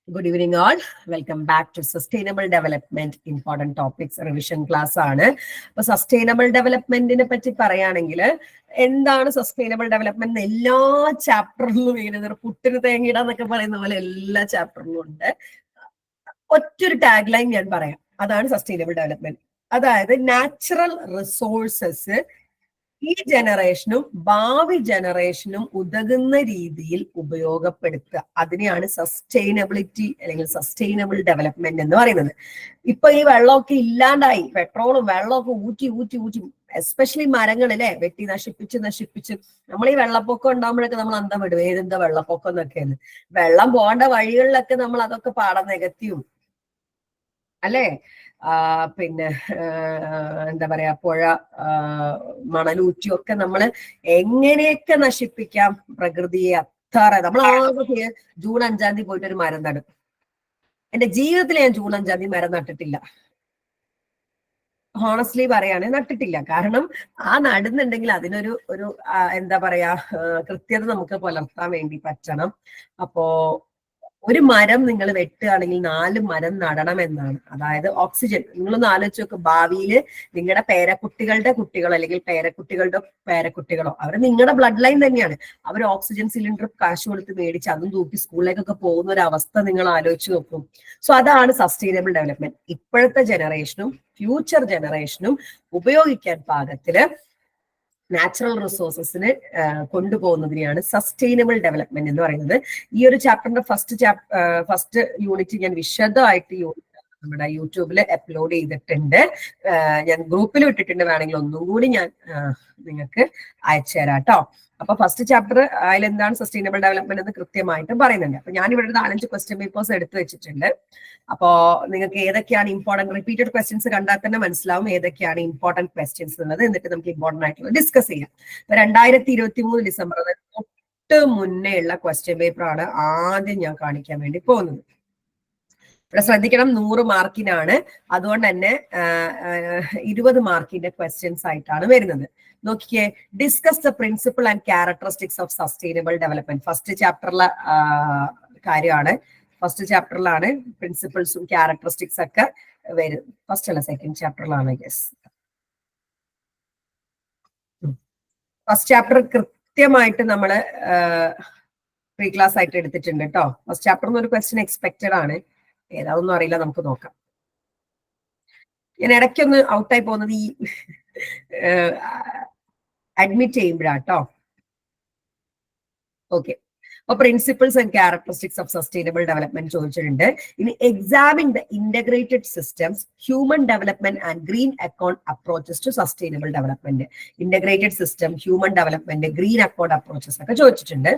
Good evening all. Welcome back to Sustainable Development Important Topics Revision Class ആണ്. അപ്പോൾ sustainable ഡെവലപ്മെന്റിനെ പറ്റി പറയുകയാണെങ്കിൽ എന്താണ് സസ്റ്റൈനബിൾ ഡെവലപ്മെന്റ് എല്ലാ ചാപ്റ്ററിലും ഇങ്ങനെ പുട്ടിന് തേങ്ങയിടാന്നൊക്കെ പറയുന്ന പോലെ എല്ലാ ചാപ്റ്ററിലും ഉണ്ട്. ഒറ്റൊരു ടാഗ് ലൈൻ ഞാൻ പറയാം, അതാണ് സസ്റ്റൈനബിൾ ഡെവലപ്മെന്റ്. അതായത് നാച്ചുറൽ റിസോഴ്സസ് ഈ ജനറേഷനും ഭാവി ജനറേഷനും ഉതകുന്ന രീതിയിൽ ഉപയോഗപ്പെടുത്തുക, അതിനെയാണ് സസ്റ്റൈനബിലിറ്റി അല്ലെങ്കിൽ സസ്റ്റൈനബിൾ ഡെവലപ്മെന്റ് എന്ന് പറയുന്നത്. ഇപ്പൊ ഈ വെള്ളമൊക്കെ ഇല്ലാണ്ടായി, പെട്രോളും വെള്ളമൊക്കെ ഊറ്റി എസ്പെഷ്യലി മരങ്ങളിലെ വെട്ടി നശിപ്പിച്ച് നമ്മൾ ഈ വെള്ളപ്പൊക്കം ഉണ്ടാകുമ്പോഴൊക്കെ നമ്മൾ അന്തം വിടും, ഏതെന്താ വെള്ളപ്പൊക്കം എന്നൊക്കെയാണ്. വെള്ളം പോകേണ്ട വഴികളിലൊക്കെ നമ്മൾ അതൊക്കെ പാടം നികത്തിയും അല്ലേ, പിന്നെ എന്താ പറയാ, പുഴ മണലൂറ്റിയൊക്കെ നമ്മൾ എങ്ങനെയൊക്കെ നശിപ്പിക്കാം പ്രകൃതിയെ. അത്ര നമ്മൾ ആകെ ജൂൺ 5-ാം തീയതി പോയിട്ട് ഒരു മരം നടും. എന്റെ ജീവിതത്തിൽ ഞാൻ ജൂൺ 5-ാം തീയതി മരം നട്ടിട്ടില്ല, ഹോണസ്റ്റ്ലി പറയാണ്, നട്ടിട്ടില്ല. കാരണം ആ നടുന്നുണ്ടെങ്കിൽ അതിനൊരു എന്താ പറയാ കൃത്യത നമുക്ക് പുലർത്താൻ വേണ്ടി പറ്റണം. അപ്പോ ഒരു മരം നിങ്ങൾ വെട്ടുകയാണെങ്കിൽ 4 മരം നടണം എന്നാണ്. അതായത് ഓക്സിജൻ, നിങ്ങളൊന്ന് ആലോചിച്ച് നോക്ക്, ഭാവിയിൽ നിങ്ങളുടെ പേരക്കുട്ടികളുടെ കുട്ടികളോ അല്ലെങ്കിൽ പേരക്കുട്ടികളുടെ പേരക്കുട്ടികളോ അവർ നിങ്ങളുടെ ബ്ലഡ് ലൈൻ തന്നെയാണ്. അവർ ഓക്സിജൻ സിലിണ്ടർ കാശ് കൊടുത്ത് മേടിച്ച് അതും തൂക്കി സ്കൂളിലേക്കൊക്കെ പോകുന്ന ഒരു അവസ്ഥ നിങ്ങൾ ആലോചിച്ച് നോക്കും. സോ അതാണ് സസ്റ്റൈനബിൾ ഡെവലപ്മെന്റ്. ഇപ്പോഴത്തെ ജനറേഷനും ഫ്യൂച്ചർ ജനറേഷനും ഉപയോഗിക്കാൻ പാകത്തില് നാച്ചുറൽ റിസോഴ്സസിന് കൊണ്ടുപോകുന്നതിനെയാണ് സസ്റ്റൈനബിൾ ഡെവലപ്മെന്റ് എന്ന് പറയുന്നത്. ഈ ഒരു ചാപ്റ്ററിന്റെ ഫസ്റ്റ് യൂണിറ്റ് ഞാൻ വിശദമായിട്ട് നമ്മുടെ യൂട്യൂബിൽ അപ്ലോഡ് ചെയ്തിട്ടുണ്ട്. ഞാൻ ഗ്രൂപ്പിൽ ഇട്ടിട്ടുണ്ട്, വേണമെങ്കിൽ ഒന്നും കൂടി ഞാൻ നിങ്ങൾക്ക് അയച്ചു തരാം കേട്ടോ. അപ്പൊ ഫസ്റ്റ് ചാപ്റ്റർ അതിലെന്താണ് സസ്റ്റൈനബിൾ ഡെവലപ്മെന്റ് എന്ന് കൃത്യമായിട്ട് പറയുന്നുണ്ട്. അപ്പൊ ഞാൻ ഇവിടെ 4-5 ക്വസ്റ്റ്യൻ പേപ്പേഴ്സ് എടുത്തു വെച്ചിട്ടുണ്ട്. അപ്പോ നിങ്ങൾക്ക് ഏതൊക്കെയാണ് ഇമ്പോർട്ടന്റ്, റിപ്പീറ്റഡ് ക്വസ്റ്റ്യൻസ് കണ്ടാൽ തന്നെ മനസ്സിലാവും ഏതൊക്കെയാണ് ഇമ്പോർട്ടന്റ് ക്വസ്റ്റ്യൻസ് എന്നുള്ളത്. എന്നിട്ട് നമുക്ക് ഇമ്പോർട്ടന്റ് ആയിട്ടുള്ള ഡിസ്കസ് ചെയ്യാം. 2023 ഡിസംബർ തൊട്ട് മുന്നേ ഉള്ള ക്വസ്റ്റ്യൻ പേപ്പർ ആണ് ആദ്യം ഞാൻ കാണിക്കാൻ വേണ്ടി പോകുന്നത്. ഇവിടെ ശ്രദ്ധിക്കണം, 100 മാർക്കിനാണ്. അതുകൊണ്ട് തന്നെ 20 മാർക്കിന്റെ ക്വസ്റ്റ്യൻസ് ആയിട്ടാണ് വരുന്നത്. നോക്കിക്കേ, discuss the principle and characteristics of sustainable development. First ചാപ്റ്ററിലെ കാര്യമാണ്. ഫസ്റ്റ് ചാപ്റ്ററിലാണ് പ്രിൻസിപ്പിൾസും ക്യാരക്ടറിസ്റ്റിക്സ് ഒക്കെ വരും. ഫസ്റ്റ് അല്ല സെക്കൻഡ് ചാപ്റ്ററിലാണ്, യെസ്. ഫസ്റ്റ് ചാപ്റ്റർ കൃത്യമായിട്ട് നമ്മള് പ്രീ ക്ലാസ് ആയിട്ട് എടുത്തിട്ടുണ്ട് കേട്ടോ. ഫസ്റ്റ് ചാപ്റ്ററിൽ ഒരു ക്വസ്റ്റ്യൻ എക്സ്പെക്റ്റഡ് ആണ്, ഏതാതൊന്നും അറിയില്ല, നമുക്ക് നോക്കാം. ഞാൻ ഇടയ്ക്കൊന്ന് ഔട്ടായി പോകുന്നത് ഈ അഡ്മിറ്റ് ചെയ്യുമ്പോഴാട്ടോ. ഓക്കെ, അപ്പൊ principles and characteristics of sustainable development ചോദിച്ചിട്ടുണ്ട്. ഇനി examine the integrated systems, human development and green account approaches to sustainable development. Integrated system, human development, green account approaches ഒക്കെ ചോദിച്ചിട്ടുണ്ട്.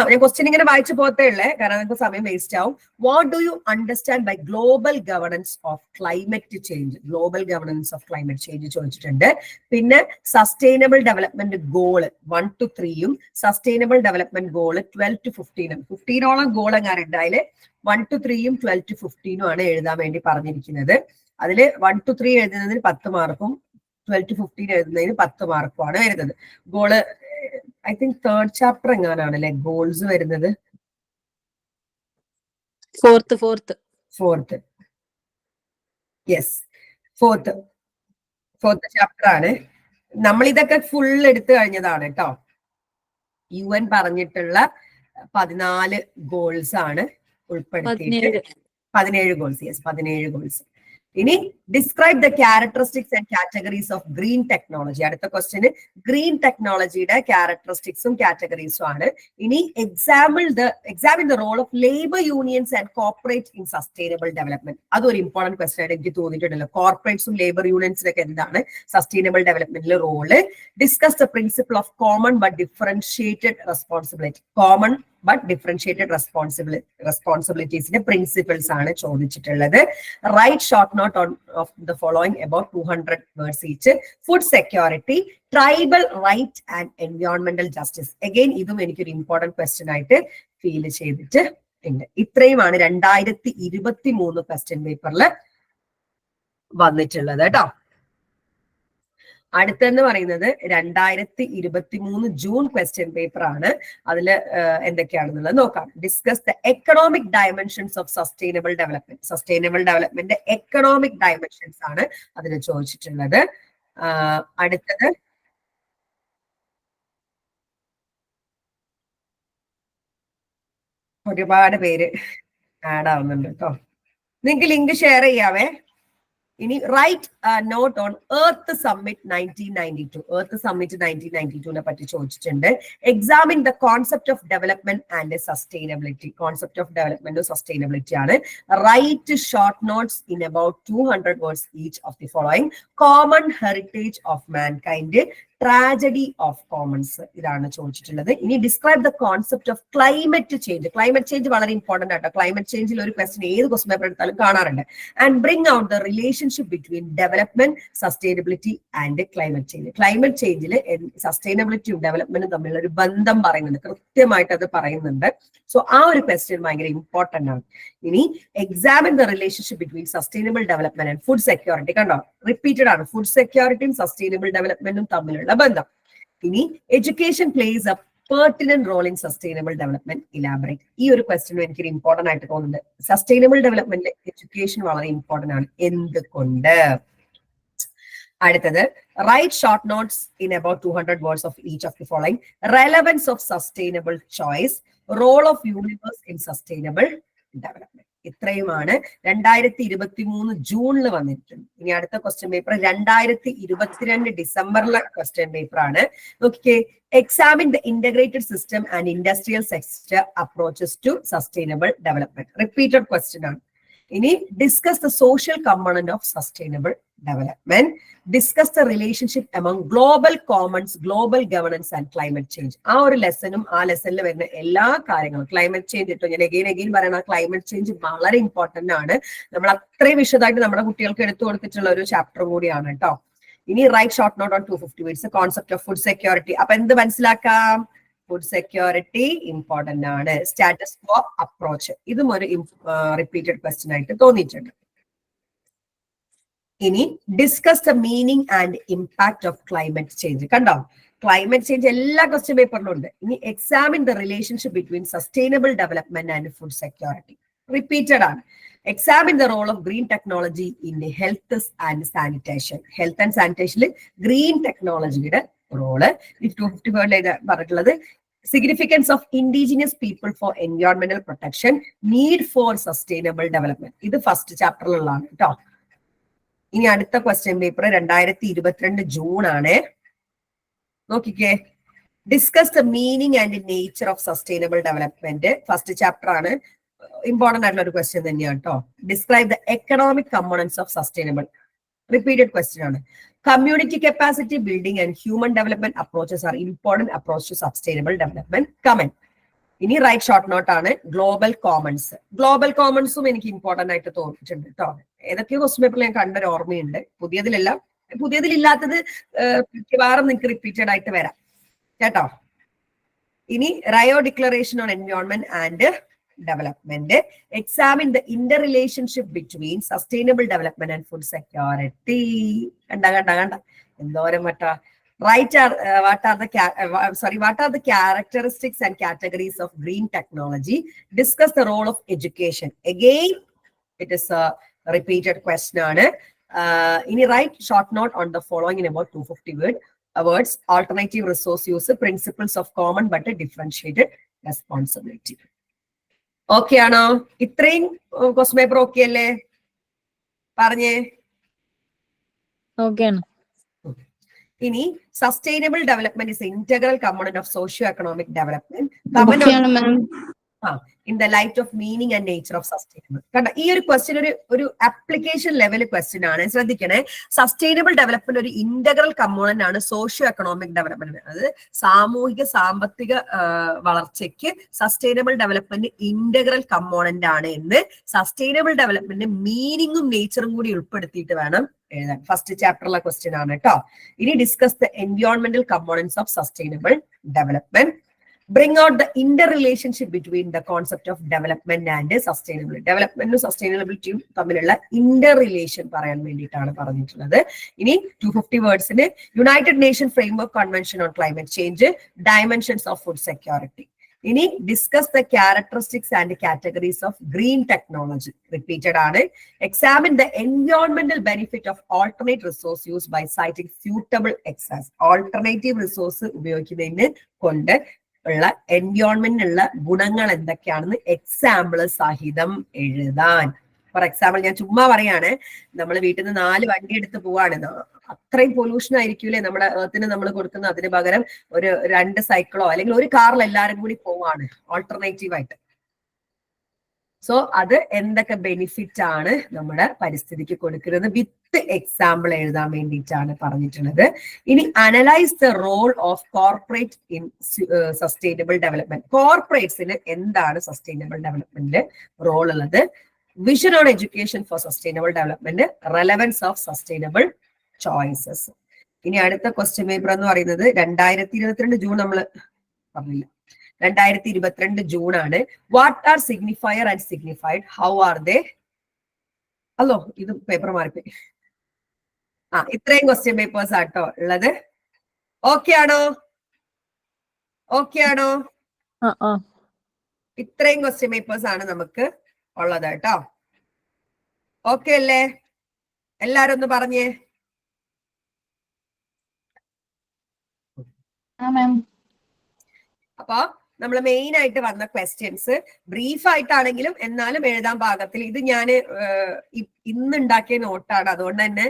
ഞാൻ ക്വസ്റ്റ്യൻ ഇങ്ങനെ വായിച്ചു പോകത്തേ ഉള്ളേ, കാരണം നിങ്ങൾക്ക് സമയം വേസ്റ്റ് ആവും. What do you understand by global governance of climate change? Global governance of climate change ചോദിച്ചിട്ടുണ്ട്. പിന്നെ sustainable development goal 1 to 3 sustainable development goal 12 to 15 goal എങ്ങാനുണ്ട്. അതില് 1 to 3 12 to 15 ആണ് എഴുതാൻ വേണ്ടി പറഞ്ഞിരിക്കുന്നത്. അതില് 1 to 3 എഴുതുന്നതിന് 10 മാർക്കും 12 to 15 എഴുതുന്നതിന് 10 മാർക്കുമാണ് വരുന്നത്. Goal I think 3rd chapter എങ്ങാനാണ് അല്ലെ ഗോൾസ് വരുന്നത്. ഫോർത്ത് യെസ്, ഫോർത്ത് ചാപ്റ്റർ ആണ്. നമ്മൾ ഇതൊക്കെ ഫുൾ എടുത്തു കഴിഞ്ഞതാണ് കേട്ടോ. UN പറഞ്ഞിട്ടുള്ള 14 ഗോൾസ് ആണ് ഉൾപ്പെടുത്തിയിട്ട് 17 ഗോൾസ്. Yes, 17 goals. ഇനി describe the characteristics and categories of green technology. അടുത്ത ക്വസ്റ്റ്യന് ഗ്രീൻ ടെക്നോളജിയുടെ ക്യാരക്ടറിസ്റ്റിക്സും കാറ്റഗറീസും ആണ്. ഇനി examine the role of labour unions and corporate in sustainable development. അതൊരു ഇമ്പോർട്ടന്റ് ക്വസ്റ്റ്യൻ ആയിട്ട് എനിക്ക് തോന്നിയിട്ടുണ്ടല്ലോ. കോർപ്പറേറ്റ്സും ലേബർ യൂണിയൻസിനൊക്കെ എന്താണ് സസ്റ്റൈനബിൾ ഡെവലപ്മെന്റിലെ role? Discuss the principle of common but differentiated responsibility. Common but differentiated റെസ്പോൺസിബിലിറ്റീസിന്റെ പ്രിൻസിപ്പിൾസ് ആണ് ചോദിച്ചിട്ടുള്ളത്. Write short note of the following about 200 words each. Food security, tribal right and എൻവയോൺമെന്റൽ ജസ്റ്റിസ്. അഗെയിൻ ഇതും എനിക്കൊരു important question ആയിട്ട് feel ചെയ്തിട്ട് ഉണ്ട്. ഇത്രയുമാണ് 2023 ക്വസ്റ്റ്യൻ പേപ്പറിൽ വന്നിട്ടുള്ളത് കേട്ടോ. അടുത്തെന്ന് പറയുന്നത് 2023 ജൂൺ ക്വസ്റ്റ്യൻ പേപ്പർ ആണ്. അതിൽ എന്തൊക്കെയാണെന്നുള്ളത് നോക്കാം. Discuss the economic dimensions of sustainable development. Sustainable development economic dimensions ആണ് അതിന് ചോദിച്ചിട്ടുള്ളത്. അടുത്തത് ഒരുപാട് പേര് ആഡ് ആവുന്നുണ്ട് കേട്ടോ. നിങ്ങൾക്ക് ലിങ്ക് ഷെയർ ചെയ്യാവേ. ഇനി write note on earth summit 1992. Earth summit 1992 പറ്റി ചോദിച്ചിട്ടുണ്ട്. Examine the concept of development and sustainability. Concept of development sustainability ആണ്. Write short notes in about 200 words each of the following. Common heritage of mankind, tragedy of commons, ഇതാണ് ചോദിച്ചിട്ടുള്ളത്. ഇനി describe the concept of climate change. Climate change വളരെ important ആട്ടോ. Climate ചേഞ്ചിൽ ഒരു question ഏത് question paper എടുത്താലും കാണാറുണ്ട്. And bring out the relationship between development, sustainability and climate change. Climate ചേഞ്ചിൽ സസ്റ്റൈനബിലിറ്റിയും ഡെവലപ്മെന്റും തമ്മിലുള്ള ഒരു ബന്ധം പറയുന്നുണ്ട്, കൃത്യമായിട്ട് അത് പറയുന്നുണ്ട്. സോ ആ ഒരു ക്വസ്റ്റ്യൻ ഭയങ്കര ഇമ്പോർട്ടന്റ് ആണ്. ഇനി examine the relationship between sustainable development and food security. കണ്ടോ, റിപ്പീറ്റഡ് ആണ്. ഫുഡ് സെക്യൂരിറ്റിയും സസ്റ്റൈനബിൾ ഡെവലപ്മെന്റും തമ്മിലുള്ള ബന്ധം. ഇനി education place a pertinent role in sustainable development. Elaborate. ഈ ഒരു ക്വസ്റ്റ്യൻ എനിക്ക് ഇമ്പോർട്ടന്റ് ആയിട്ട് തോന്നുന്നുണ്ട്. സസ്റ്റൈനബിൾ ഡെവലപ്മെന്റിൽ എഡ്യൂക്കേഷൻ വളരെ ഇമ്പോർട്ടന്റ് ആണ്. എന്തുകൊണ്ട്? അടുത്തത് write short notes in about 200 words of each of the following. Relevance of sustainable choice, role of universe in sustainable development. ഇത്രയുമാണ് 2023 ജൂണിൽ വന്നിട്ടുണ്ട്. ഇനി അടുത്ത ക്വസ്റ്റ്യൻ പേപ്പർ 2022 ഡിസംബറിലെ ക്വസ്റ്റ്യൻ പേപ്പർ ആണ്. നോക്കിക്കേ. Examine the integrated system and industrial sector approaches to sustainable development. Repeated question ആണ്. ഇനി discuss the social component of sustainable development. Discuss the relationship among global commons, global governance and climate change. ആ ഒരു ലെസനും ആ ലെസണിൽ വരുന്ന എല്ലാ കാര്യങ്ങളും climate change ഇട്ടോ ഞാൻ എഗെയിൻ പറയണ ക്ലൈമറ്റ് ചേഞ്ച് വളരെ ഇമ്പോർട്ടന്റ് ആണ്. നമ്മൾ അത്രയും വിശദമായിട്ട് നമ്മുടെ കുട്ടികൾക്ക് എടുത്തു കൊടുത്തിട്ടുള്ള ഒരു ചാപ്റ്റർ കൂടിയാണ് കേട്ടോ. ഇനി write short note on 250 words. Concept of food security. അപ്പൊ എന്ത് മനസ്സിലാക്കാം? ഫുഡ് സെക്യൂരിറ്റി ഇമ്പോർട്ടന്റ് ആണ്. സ്റ്റാറ്റസ് ക്വോ അപ്രോച്ച്, ഇതും ഒരു റിപ്പീറ്റഡ് ക്വസ്റ്റ്യൻ ആയിട്ട് തോന്നിയിട്ടുണ്ട്. ഇനി discuss the meaning and impact of climate change. കണ്ടോ, ക്ലൈമറ്റ് ചേഞ്ച് എല്ലാ ക്വസ്റ്റ്യൻ പേപ്പറിലും ഉണ്ട്. ഇനി examine the relationship between sustainable development and food security. Repeated ആണ്. Examine the role of green technology in health and sanitation. Health and സാനിറ്റേഷനിൽ green ടെക്നോളജിയുടെ role. 250 വേർഡിൽ പറഞ്ഞിട്ടുള്ളത് significance of indigenous people for എൻവയോൺമെന്റൽ protection, need for sustainable development. ഇത് first ചാപ്റ്ററിലുള്ളതാണ് കേട്ടോ. ഇനി അടുത്ത ക്വസ്റ്റ്യൻ പേപ്പർ 2022 ജൂൺ ആണ്. നോക്കിക്കേ. Discuss the meaning and nature of sustainable development. First chapter ആണ്. ഇമ്പോർട്ടന്റ് ആയിട്ടുള്ള ഒരു ക്വസ്റ്റ്യൻ തന്നെയാണ് കേട്ടോ. Describe the economic components of sustainable. Repeated question ആണ്. Community capacity building and human development approaches are important approach to sustainable development. Comment. ഇനി write short not ആണ് global commons. Global കോമൺസും എനിക്ക് important ആയിട്ട് തോന്നിയിട്ടുണ്ട് കേട്ടോ. ഏതൊക്കെയോ ക്വസ്റ്റ്യൻ പേപ്പറിൽ ഞാൻ കണ്ടൊരു ഓർമ്മയുണ്ട്. പുതിയതിലില്ലാത്തത് മിക്കവാറും നിങ്ങൾക്ക് റിപ്പീറ്റഡ് ആയിട്ട് വരാം കേട്ടോ. ഇനി Rio declaration on environment and development. Examine the inter relationship between sustainable development and food security. കണ്ട എന്തോരം വട്ടാ. What are the characteristics and categories of green technology? Discuss the role of education. Again, it is a repeated question. Write short note on the following in about 250 words. Alternative resource use, principles of common but a differentiated responsibility. Okay, ആണോ? ഇത്രയും question paper okay അല്ലേ? പറഞ്ഞേ. Okay ആണ്. ഇനി sustainable development is integral component of socio economic development. In the light of meaning and nature of sustainable. കണ്ട, ഈ ഒരു question ഒരു ആപ്ലിക്കേഷൻ ലെവൽ ക്വസ്റ്റ്യൻ ആണ്. ശ്രദ്ധിക്കണേ. സസ്റ്റൈനബിൾ ഡെവലപ്മെന്റ് ഒരു ഇന്റഗ്രൽ കമ്പോണന്റ് ആണ് സോഷ്യോ എക്കണോമിക് ഡെവലപ്മെന്റ്. അത് സാമൂഹിക സാമ്പത്തിക വളർച്ചയ്ക്ക് സസ്റ്റൈനബിൾ ഡെവലപ്മെന്റ് ഇന്റഗ്രൽ കമ്പോണന്റ് ആണ് എന്ന് സസ്റ്റൈനബിൾ ഡെവലപ്മെന്റ് മീനിങ്ങും നേച്ചറും കൂടി ഉൾപ്പെടുത്തിയിട്ട് വേണം എഴുതാൻ. ഫസ്റ്റ് ചാപ്റ്ററിലെ ക്വസ്റ്റ്യൻ ആണ് കേട്ടോ. ഇനി ഡിസ്കസ് ദ എൻവയോൺമെന്റൽ components of sustainable development. bring out the interrelationship between the concept of development and sustainability. Development sustainability തമ്മിലുള്ള interrelation പറയാൻ വേണ്ടിയിട്ടാണ് പറഞ്ഞിട്ടുള്ളത്. ഇനി 250 വേർഡ്സിന് United nation framework convention on climate change, dimensions of food security. ഇനി discuss the characteristics and categories of green technology. Repeated ആണ്. Examine the എൻവയോൺമെന്റൽ benefit of alternate resource use by citing suitable എക്സാസ്. Alternative resource ഉപയോഗിക്കുന്നതിന് കൊണ്ട് ഉള്ള എൻവയോൺമെന്റിനുള്ള ഗുണങ്ങൾ എന്തൊക്കെയാണെന്ന് example സഹിതം എഴുതാൻ. For example ഞാൻ ചുമ്മാ പറയാണ്, നമ്മൾ വീട്ടിൽ നിന്ന് 4 വണ്ടി എടുത്ത് പോവാണ്, അത്രയും പൊല്യൂഷൻ ആയിരിക്കൂലേ നമ്മുടെ ഏർത്തിന് നമ്മൾ കൊടുക്കുന്നത്. അതിന് പകരം ഒരു 2 സൈക്കിളോ അല്ലെങ്കിൽ ഒരു കാറിൽ എല്ലാവരും കൂടി പോവാണ് ഓൾട്ടർനേറ്റീവ് ആയിട്ട്. സോ അത് എന്തൊക്കെ ബെനിഫിറ്റ് ആണ് നമ്മുടെ പരിസ്ഥിതിക്ക് കൊടുക്കുന്നത് വിത്ത് എക്സാമ്പിൾ എഴുതാൻ വേണ്ടിയിട്ടാണ് പറഞ്ഞിട്ടുള്ളത്. ഇനി analyse the role of corporate in sustainable development. കോർപ്പറേറ്റ്സിന് എന്താണ് സസ്റ്റൈനബിൾ ഡെവലപ്മെന്റിൽ റോൾ ഉള്ളത്? Vision on education for sustainable development, relevance of sustainable choices. ഇനി അടുത്ത ക്വസ്റ്റ്യൻ പേപ്പർ എന്ന് പറയുന്നത് 2022 ജൂൺ നമ്മൾ പറഞ്ഞില്ല, 2022 ജൂൺ ആണ്. What are signifier and signified, how are they? അല്ലോ ഇത് പേപ്പർ മാറിപ്പോയി. ഇത്രയും ക്വസ്റ്റ്യൻ പേപ്പേഴ്സ് ആട്ടോ ഉള്ളത്. ഓക്കെ ആണോ? ഓക്കെ ആണോ? ഇത്രയും ക്വസ്റ്റ്യൻ പേപ്പേഴ്സ് ആണ് നമുക്ക് ഉള്ളത് കേട്ടോ. ഓക്കെ അല്ലേ? എല്ലാരും ഒന്ന് പറഞ്ഞേ. അപ്പൊ നമ്മൾ മെയിൻ ആയിട്ട് വന്ന ക്വസ്റ്റ്യൻസ് ബ്രീഫ് ആയിട്ടാണെങ്കിലും എന്നാലും എഴുതാൻ പാകത്തിൽ. ഇത് ഞാൻ ഇന്ന് ഉണ്ടാക്കിയ നോട്ടാണ്, അതുകൊണ്ട് തന്നെ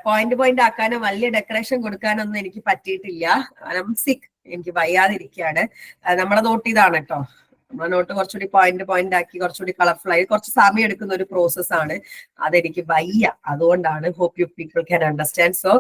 പോയിന്റ് ആക്കാനോ വലിയ ഡെക്കറേഷൻ കൊടുക്കാനൊന്നും എനിക്ക് പറ്റിയിട്ടില്ല. സിക്ക്, എനിക്ക് വയ്യാതിരിക്കുകയാണ്. നമ്മളെ നോട്ട് ഇതാണ് കേട്ടോ. നമ്മളെ നോട്ട് കുറച്ചുകൂടി പോയിന്റ് ആക്കി കുറച്ചുകൂടി കളർഫുൾ ആയി കുറച്ച് സമയം എടുക്കുന്ന ഒരു പ്രോസസ് ആണ്. അതെനിക്ക് വയ്യ, അതുകൊണ്ടാണ്. Hope you people can understand. So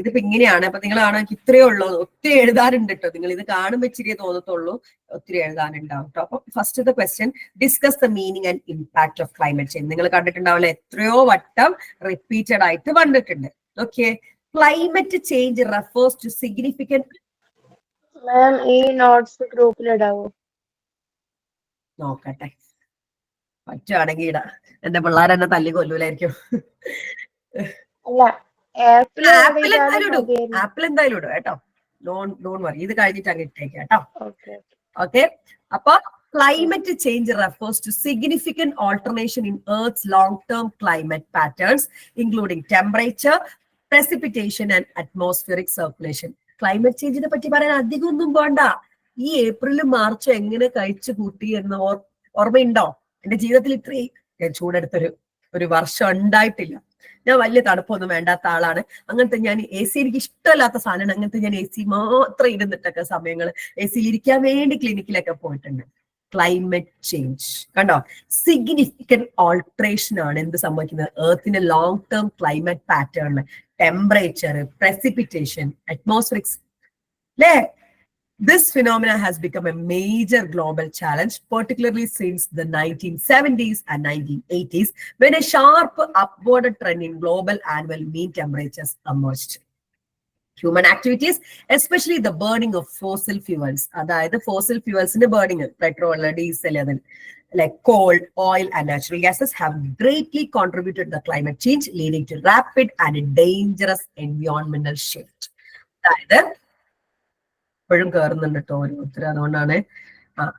ഇതിപ്പോ ഇങ്ങനെയാണ്. അപ്പൊ നിങ്ങൾ ആണെങ്കിൽ ഇത്രയേ ഉള്ളൂ, ഒത്തിരി എഴുതാനുണ്ട് കേട്ടോ. നിങ്ങൾ ഇത് കാണുമ്പോൾ ഇച്ചിരിയേ തോന്നത്തുള്ളൂ, ഒത്തിരി എഴുതാനുണ്ടാവും കേട്ടോ. അപ്പൊ first question, discuss the meaning and impact of climate change. നിങ്ങൾ കണ്ടിട്ടുണ്ടാവില്ല, എത്രയോ വട്ടം റിപ്പീറ്റഡ് ആയിട്ട് വന്നിട്ടുണ്ട്. Okay, climate change refers to significant. Ma'am ഈ നോട്ട്സ് ഗ്രൂപ്പിലിടാവോ? നോക്കട്ടെ, പറ്റുവാണെങ്കിൽ ഇടാ. എന്റെ പിള്ളേർ എന്നെ തല്ലി കൊല്ലൂലായിരിക്കും. ആപ്പിൾ എന്തായാലും ഇടും കേട്ടോ. ഡോൺ വറി, ഇത് കഴിഞ്ഞിട്ട് അങ്ങ് ഇട്ടേക്ക് കേട്ടോ. ഓക്കെ, അപ്പൊ climate change refers to significant alternation in Earth's long-term climate patterns, including temperature, precipitation, and atmospheric circulation. Climate change നെ പറ്റി പറയാൻ അധികം ഒന്നും വേണ്ട. ഈ ഏപ്രിലും മാർച്ചും എങ്ങനെ കഴിച്ചു കൂട്ടി എന്ന് ഓർമ്മയുണ്ടോ? എന്റെ ജീവിതത്തിൽ ഇത്രയും ചൂടെടുത്തൊരു വർഷം ഉണ്ടായിട്ടില്ല. ഞാൻ വലിയ തണുപ്പൊന്നും വേണ്ടാത്ത ആളാണ്. അങ്ങനത്തെ ഞാൻ AC എനിക്ക് ഇഷ്ടമല്ലാത്ത സാധനമാണ്. അങ്ങനത്തെ ഞാൻ AC മാത്രം ഇരുന്നിട്ടൊക്കെ സമയങ്ങൾ AC ഇരിക്കാൻ വേണ്ടി ക്ലിനിക്കിലൊക്കെ പോയിട്ടുണ്ട്. ക്ലൈമറ്റ് ചേഞ്ച് കണ്ടോ, സിഗ്നിഫിക്കന്റ് ഓൾട്രേഷൻ ആണ് എന്ത് സംഭവിക്കുന്നത് എർത്തിന്റെ ലോങ് ടേം ക്ലൈമറ്റ് പാറ്റേണില്. ടെമ്പറേച്ചർ, precipitation, atmospherics, അല്ലേ? This phenomena has become a major global challenge, particularly since the 1970s and 1980s, when a sharp upward trend in global annual mean temperatures emerged. Human activities, especially the burning of fossil fuels, അതായത് fossil fuels in burning, petrol, diesel, like coal, oil, and natural gases, have greatly contributed to the climate change, leading to rapid and dangerous environmental shift. അതായത് ഇപ്പോഴും കയറുന്നുണ്ട് കേട്ടോ ഓരോരുത്തർ, അതുകൊണ്ടാണ്.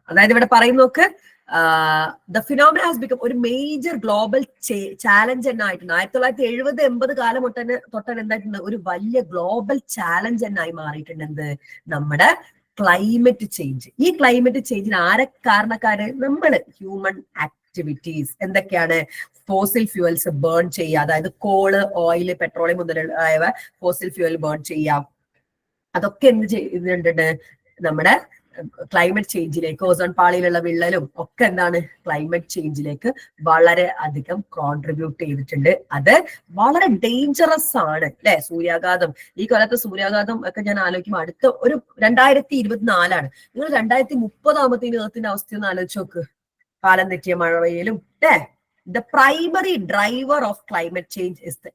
അതായത് ഇവിടെ പറയും നോക്ക്, the phenomena has become ഒരു മേജർ ഗ്ലോബൽ ചാലഞ്ച് തന്നെ ആയിട്ടുണ്ട്. 1970-80 കാലം തൊട്ടൻ എന്തായിട്ടുണ്ട്, ഒരു വലിയ ഗ്ലോബൽ ചാലഞ്ച് തന്നെ ആയി മാറിയിട്ടുണ്ട്. എന്ത്? നമ്മുടെ ക്ലൈമറ്റ് ചേഞ്ച്. ഈ ക്ലൈമറ്റ് ചേഞ്ചിന് ആരെ കാരണക്കാര്? നമ്മള് ഹ്യൂമൻ ആക്ടിവിറ്റീസ്. എന്തൊക്കെയാണ്? ഫോസിൽ ഫ്യൂവൽസ് ബേൺ ചെയ്യുക, അതായത് കോള്, ഓയില്, പെട്രോളിയം മുതലായവ ഫോസിൽ ഫ്യൂവൽ ബേൺ ചെയ്യാം. അതൊക്കെ എന്ത് ചെയ്യുന്നുണ്ട്? നമ്മുടെ ക്ലൈമറ്റ് ചേഞ്ചിലേക്ക്, ഓസോൺ പാളിയിലുള്ള വിള്ളലും ഒക്കെ എന്താണ് ക്ലൈമറ്റ് ചേഞ്ചിലേക്ക് വളരെ അധികം കോൺട്രിബ്യൂട്ട് ചെയ്തിട്ടുണ്ട്. അത് വളരെ ഡേഞ്ചറസ് ആണ്, അല്ലെ? സൂര്യാഘാതം, ഈ കൊല്ലത്തെ സൂര്യാഘാതം ഒക്കെ ഞാൻ ആലോചിക്കുമ്പോൾ അടുത്ത ഒരു 2024 നിങ്ങൾ 2030 ആകുമ്പത്തേന് അവസ്ഥ ഒന്ന് ആലോചിച്ച് നോക്ക്. കാലം തെറ്റിയ മഴ പെയ്യലും, അല്ലേ? The primary driver of climate change is the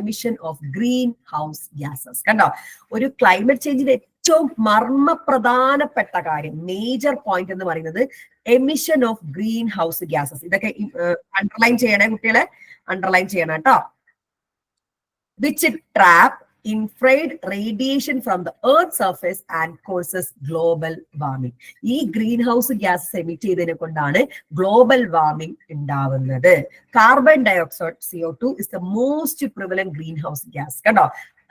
emission of greenhouse gases. കണ്ടോ, ഒരു ക്ലൈമറ്റ് ചേഞ്ചിന്റെ ഏറ്റവും മർമ്മപ്രധാനപ്പെട്ട കാര്യം, മേജർ പോയിന്റ് എന്ന് പറയുന്നത് emission of green house gases. ഇതൊക്കെ അണ്ടർലൈൻ ചെയ്യണേ കുട്ടികളെ, അണ്ടർലൈൻ ചെയ്യണം കേട്ടോ. Which trap infrared radiation from the earth's surface and causes global warming. ഈ ഗ്രീൻ ഹൗസ് ഗ്യാസസ് എമിറ്റ് ചെയ്തതിനെ കൊണ്ടാണ് ഗ്ലോബൽ വാർമിംഗ് ഉണ്ടാവുന്നത്. Carbon dioxide CO2 is the most prevalent green house gas കേട്ടോ.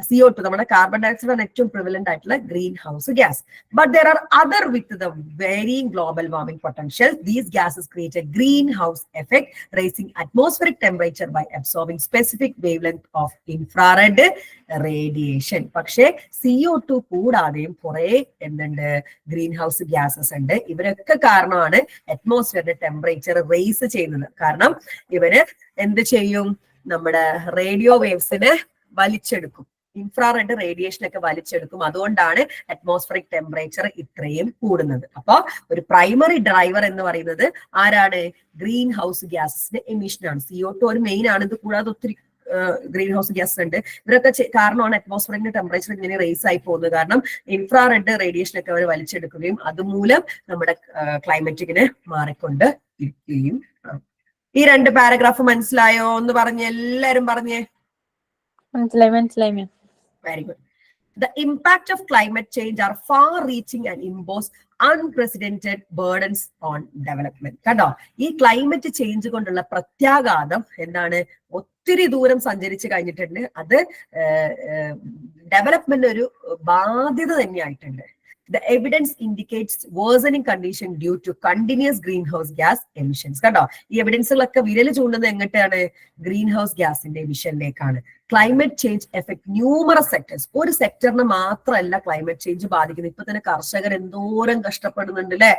CO2 നമ്മുടെ കാർബൺ ഡയോക്സൈഡ് ആണ് ഏറ്റവും prevalent ആയിട്ടുള്ള green house gas. But there are other with the varying global warming potential. These gases create a greenhouse effect, raising atmospheric temperature by absorbing specific wavelength of infrared radiation. പക്ഷേ CO2 കൂടാതെയും കുറെ എന്തുണ്ട്, green house gases ഉണ്ട്. ഇവരൊക്കെ കാരണമാണ് അറ്റ്മോസ്ഫിയറിന്റെ temperature raise ചെയ്യുന്നത്. കാരണം ഇവര് എന്ത് ചെയ്യും, നമ്മുടെ റേഡിയോ വേവ്സിനെ വലിച്ചെടുക്കും, ഇൻഫ്രാറെഡ് റേഡിയേഷൻ ഒക്കെ വലിച്ചെടുക്കും. അതുകൊണ്ടാണ് അറ്റ്മോസ്ഫറിക് ടെമ്പറേച്ചർ ഇത്രയും കൂടുന്നത്. അപ്പൊ ഒരു പ്രൈമറി ഡ്രൈവർ എന്ന് പറയുന്നത് ആരാണ്, ഗ്രീൻ ഹൗസ് ഗ്യാസസിന്റെ എമിഷൻ ആണ്. CO2 ഒരു മെയിൻ ആണ്. ഇത് കൂടാതെ ഒത്തിരി ഗ്രീൻ ഹൗസ് ഗ്യാസ് ഉണ്ട്. ഇവരൊക്കെ കാരണമാണ് അറ്റ്മോസ്ഫറിന്റെ ടെമ്പറേച്ചർ ഇങ്ങനെ റേസ് ആയി പോകുന്നത്. കാരണം ഇൻഫ്രാറെഡ് റേഡിയേഷൻ ഒക്കെ അവർ വലിച്ചെടുക്കുകയും അതുമൂലം നമ്മുടെ ക്ലൈമറ്റ് ഇങ്ങനെ മാറിക്കൊണ്ട് ഇരിക്കുകയും. ഈ 2 പാരഗ്രാഫ് മനസ്സിലായോ എന്ന് പറഞ്ഞ് എല്ലാരും പറഞ്ഞേ. മനസ്സിലായി. Very good. The impact of climate change are far-reaching and impose unprecedented burdens on development. കേട്ടോ, ഈ ക്ലൈമറ്റ് ചേഞ്ച് കൊണ്ടുള്ള പ്രത്യാഘാതം എന്താണ്, ഒത്തിരി ദൂരം സഞ്ചരിച്ച് കഴിഞ്ഞിട്ടുണ്ട്. അത് ഡെവലപ്മെന്റ് ഒരു ബാധ്യത തന്നെയായിട്ടുണ്ട്. The evidence indicates worsening condition due to continuous greenhouse gas emissions. കേട്ടോ, ഈ എവിഡൻസുകളൊക്കെ വിരൽ ചൂണ്ടുന്നത് എങ്ങോട്ടാണ്, ഗ്രീൻ ഹൗസ് ഗ്യാസിന്റെ എമിഷനിലേക്കാണ്. Climate change effect numerous sectors. ഒരു സെക്ടറിനെ മാത്രമല്ല ക്ലൈമറ്റ് ചേഞ്ച് ബാധിക്കുന്നത്. ഇപ്പൊ തന്നെ കർഷകർ എന്തോരം കഷ്ടപ്പെടുന്നുണ്ട് അല്ലെ,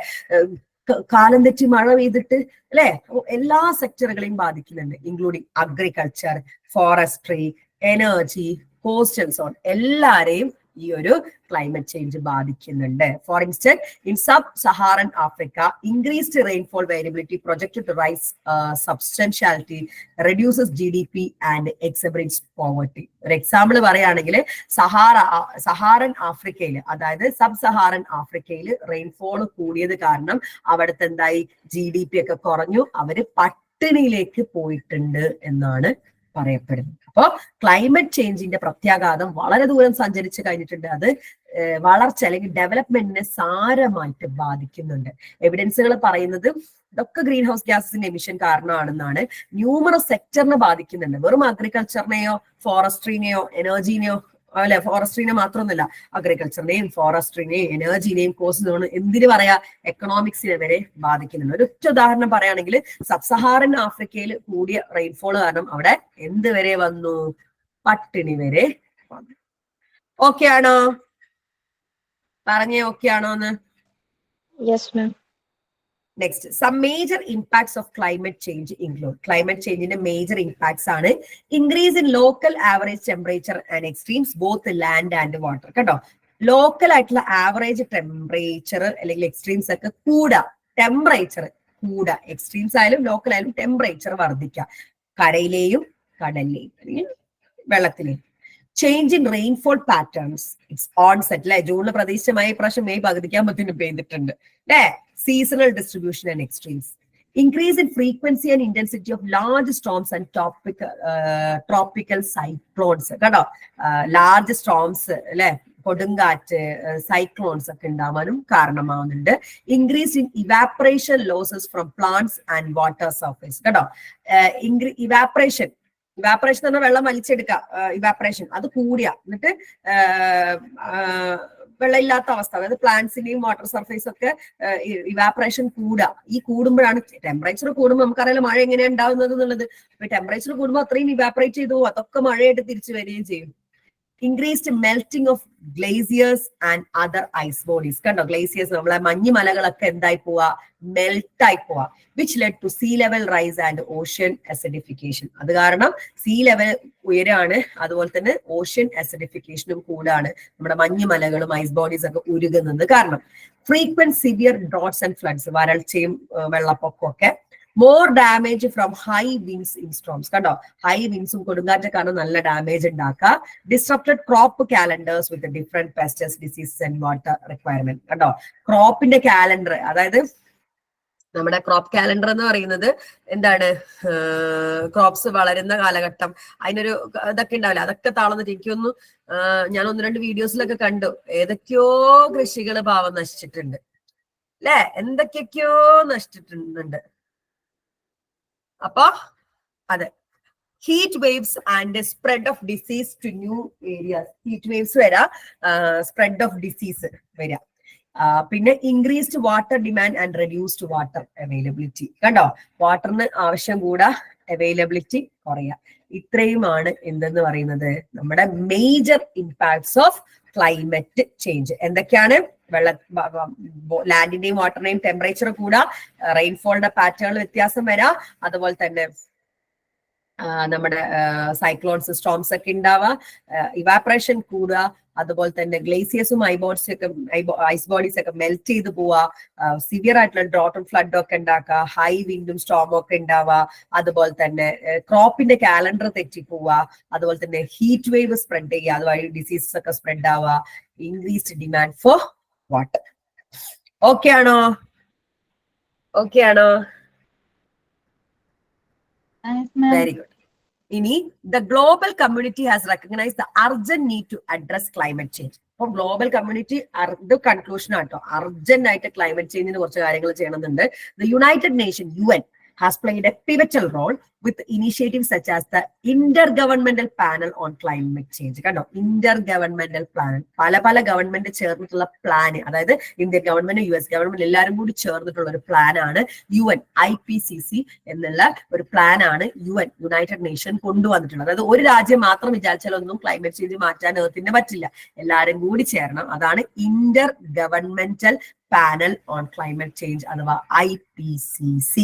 കാലം തെറ്റി മഴ പെയ്തിട്ട് അല്ലെ, എല്ലാ സെക്ടറുകളെയും ബാധിക്കുന്നുണ്ട്, including agriculture, forestry, energy, coastal zone, എല്ലാരെയും ഈ ഒരു ക്ലൈമറ്റ് ചേഞ്ച് ബാധിക്കുന്നുണ്ട്. For instance, in sub Saharan Africa, increased rainfall variability projected to rise substantiality, reduces GDP and exacerbates poverty. ഒരു എക്സാമ്പിൾ പറയുകയാണെങ്കിൽ സഹാറൻ ആഫ്രിക്കയിൽ, അതായത് സബ് സഹാറൻ ആഫ്രിക്കയിൽ റെയിൻഫോൾ കൂടിയത് കാരണം അവിടുത്തെ എന്തായി, GDP ഒക്കെ കുറഞ്ഞു, അവര് പട്ടിണിയിലേക്ക് പോയിട്ടുണ്ട് എന്നാണ് പറയപ്പെടുന്നത്. അപ്പോ ക്ലൈമറ്റ് ചേഞ്ചിന്റെ പ്രത്യാഘാതം വളരെ ദൂരം സഞ്ചരിച്ച് കഴിഞ്ഞിട്ടുണ്ട്. അത് വളർച്ച അല്ലെങ്കിൽ ഡെവലപ്മെന്റിനെ സാരമായിട്ട് ബാധിക്കുന്നുണ്ട്. എവിഡൻസുകൾ പറയുന്നത് ഇതൊക്കെ ഗ്രീൻ ഹൗസ് ഗ്യാസസിന്റെ എമിഷൻ കാരണമാണെന്നാണ്. ന്യൂമറസ് സെക്ടറിനെ ബാധിക്കുന്നുണ്ട്. വെറും അഗ്രികൾച്ചറിനെയോ ഫോറസ്ട്രീനെയോ എനർജീനെയോ അല്ലെ, ഫോറസ്ട്രീനെ മാത്രമൊന്നുമില്ല, അഗ്രികൾച്ചറിനെയും ഫോറസ്ട്രീനെയും എനർജീനെയും കോഴ്സ് എന്തിനു പറയാ, എക്കണോമിക്സിനെ വരെ ബാധിക്കുന്നുണ്ട്. ഒരു ഒറ്റ ഉദാഹരണം പറയുകയാണെങ്കിൽ, സബ് സഹാറൻ ആഫ്രിക്കയിൽ കൂടിയ റെയിൻഫോൾ കാരണം അവിടെ എന്ത് വരെ വന്നു, പട്ടിണി വരെ വന്നു. ഓക്കെ ആണോ, പറഞ്ഞേ ഓക്കെ ആണോ എന്ന്? Yes ma'am. Next, some major impacts of climate change include, climate change in a major impacts are increase in local average temperature and extremes, both land and water. കേട്ടോ, ലോക്കൽ ആയിട്ടുള്ള average temperature അല്ലെങ്കിൽ extremes ഒക്കെ കൂടാ, temperature കൂടാ, extremes ആയാലും local ആയാലും temperature വർദ്ധിക്കുക, കരയിലെയും കടലിലെയും അല്ലെങ്കിൽ വെള്ളത്തിലെയും. Change in rainfall patterns, it's onset അല്ലെ, ജൂണിൽ പ്രതീക്ഷിതമായ പ്രാവശ്യം മെയ് പകുതിക്കാകുമ്പോഴത്തേനും പെയ്തിട്ടുണ്ട് അല്ലെ. Seasonal distribution and extremes. Increase in frequency and intensity of large storms and tropical cyclones. കേട്ടോ, ലാർജ് സ്റ്റോംസ് അല്ലെ, കൊടുങ്കാറ്റ്, സൈക്ലോൺസ് ഒക്കെ ഉണ്ടാവാനും കാരണമാവുന്നുണ്ട്. Increase in evaporation losses from plants and water surface. കേട്ടോ, ഇവാപ്പറേഷൻ എന്ന് പറഞ്ഞാൽ വെള്ളം വലിച്ചെടുക്കുക, ഇവാപ്പറേഷൻ അത് കൂടിയ, എന്നിട്ട് വെള്ളമില്ലാത്ത അവസ്ഥ, അതായത് പ്ലാന്റ്സിന്റെയും വാട്ടർ സർഫേസ് ഒക്കെ ഇവാപ്പറേഷൻ കൂടുക. ഈ കൂടുമ്പോഴാണ് ടെമ്പറേച്ചർ കൂടുമ്പോൾ നമുക്കറിയാലോ മഴ എങ്ങനെയാണ് ഉണ്ടാവുന്നത് എന്നുള്ളത്. അപ്പൊ ടെമ്പറേച്ചർ കൂടുമ്പോൾ അത്രയും ഇവാപ്പറേറ്റ് ചെയ്തു പോകും, അതൊക്കെ മഴയായിട്ട് തിരിച്ചു വരികയും ചെയ്യും. increased melting of glaciers and other ice bodies. കണ്ടോ, glaciers നമ്മളെ മഞ്ഞുമലകളൊക്കെ എന്തായി പോവാ, മെൽറ്റ് ആയി പോവാ, which led to sea level rise and ocean acidification. അത് കാരണം സീ ലെവൽ ഉയരാണ്, അതുപോലെ തന്നെ ഓഷ്യൻ അസിഡിഫിക്കേഷനും കൂടാണ്, നമ്മുടെ മഞ്ഞുമലകളും ഐസ് ബോഡീസ് ഒക്കെ ഉരുകുന്നത് കാരണം. Frequent severe droughts and floods, വരൾച്ചയും വെള്ളപ്പൊക്കവും ഒക്കെ. More damage from high winds in storms. കണ്ടോ, ഹൈ വിൻഡ്സും കൊടുങ്കാറ്റ് കാരണം നല്ല ഡാമേജ് ഉണ്ടാക്കുക. Disrupted crop calendars with different pests, diseases and water requirement. കണ്ടോ, ക്രോപ്പിന്റെ കാലണ്ടർ, അതായത് നമ്മുടെ ക്രോപ്പ് കാലണ്ടർ എന്ന് പറയുന്നത് എന്താണ്, ക്രോപ്സ് വളരുന്ന കാലഘട്ടം, അതിനൊരു ഇതൊക്കെ ഉണ്ടാവില്ല, അതൊക്കെ താളന്നിട്ട് എനിക്കൊന്നു ഞാൻ 1-2 വീഡിയോസിലൊക്കെ കണ്ടു, ഏതൊക്കെയോ കൃഷികൾ പാവം നശിച്ചിട്ടുണ്ട് അല്ലെ, എന്തൊക്കെയൊക്കെയോ നശിച്ചിട്ടുണ്ട്. അപ്പൊ അതെ, heat waves and spread of disease to new areas. Heat waves വരാം, സ്പ്രെഡ് ഓഫ് ഡിസീസ് വരാം. പിന്നെ increased water demand and reduced water availability. കണ്ടോ, വാട്ടറിന് ആവശ്യം കൂടാ, അവൈലബിലിറ്റി കുറയാ. ഇത്രയുമാണ് എന്തെന്ന് പറയുന്നത് നമ്മുടെ major impacts of climate change. എന്തൊക്കെയാണ്? ലാൻഡിന്റെയും വാട്ടറിന്റെയും ടെമ്പറേച്ചർ കൂടാ, റെയിൻഫോളിന്റെ പാറ്റേൺ വ്യത്യാസം വരാം, അതുപോലെ തന്നെ നമ്മുടെ സൈക്ലോൺസ്, സ്റ്റോംസ് ഒക്കെ ഉണ്ടാവുക, ഇവാപറേഷൻ കൂടുക, അതുപോലെ തന്നെ ഗ്ലേസിയേഴ്സും ഐസ് ബോഡീസ് ഒക്കെ മെൽറ്റ് ചെയ്ത് പോവുക, സിവിയർ ആയിട്ടുള്ള ഡ്രോട്ടും ഫ്ലഡും ഒക്കെ ഉണ്ടാക്കുക, ഹൈ വിൻഡും സ്റ്റോമും ഒക്കെ ഉണ്ടാവുക, അതുപോലെ തന്നെ ക്രോപ്പിന്റെ കാലണ്ടർ തെറ്റിപ്പോവുക, അതുപോലെ തന്നെ ഹീറ്റ് വേവ് സ്പ്രെഡ് ചെയ്യുക, അതുവഴി ഡിസീസസ് ഒക്കെ സ്പ്രെഡ് ആവുക, increased demand for water. Okay ആണോ? ഓക്കെ ആണോ? Very good. ഇനി the global community has recognise the urgent need to address climate change. അപ്പൊ ഗ്ലോബൽ കമ്മ്യൂണിറ്റി ഇത് കൺക്ലൂഷൻ ആട്ടോ, അർജന്റ് ആയിട്ട് ക്ലൈമറ്റ് ചേഞ്ചിന് കുറച്ച് കാര്യങ്ങൾ ചെയ്യണമെന്നുണ്ട്. The United Nation UN has played a pivotal role with initiatives such as the Intergovernmental Panel on Climate Change. കണ്ടോ, intergovernmental plan, പല ഗവൺമെന്റ് ചേർന്നിട്ടുള്ള പ്ലാൻ, അതായത് ഇന്ത്യൻ ഗവൺമെന്റ്, US ഗവൺമെന്റ് എല്ലാവരും കൂടി ചേർന്നിട്ടുള്ള ഒരു പ്ലാനാണ് UN IPCC എന്നുള്ള ഒരു പ്ലാനാണ് യുണൈറ്റഡ് നേഷൻ കൊണ്ടുവന്നിട്ടുള്ളത്. അതായത് ഒരു രാജ്യം മാത്രം വിചാരിച്ചാലൊന്നും ക്ലൈമറ്റ് ചേഞ്ച് മാറ്റാൻ എർത്തിന് പറ്റില്ല, എല്ലാവരും കൂടി ചേരണം. അതാണ് Inter governmental panel on climate change അഥവാ IPCC.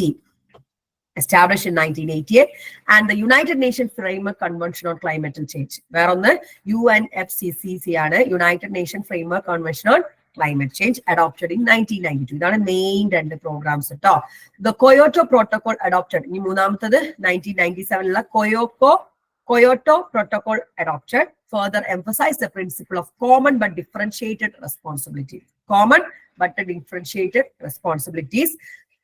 Established in 1988, and the United Nations Framework Convention on Climate Change. Where on the UNFCCC ആണ്, United Nations Framework Convention on Climate Change, adopted in 1992. ഇതാണ് main 2 programmes കേട്ടോ. The Kyoto Protocol adopted. ഇനി മൂന്നാമത്തത് 1997 Kyoto Protocol adopted further emphasized the principle of common but differentiated responsibilities. Common but differentiated responsibilities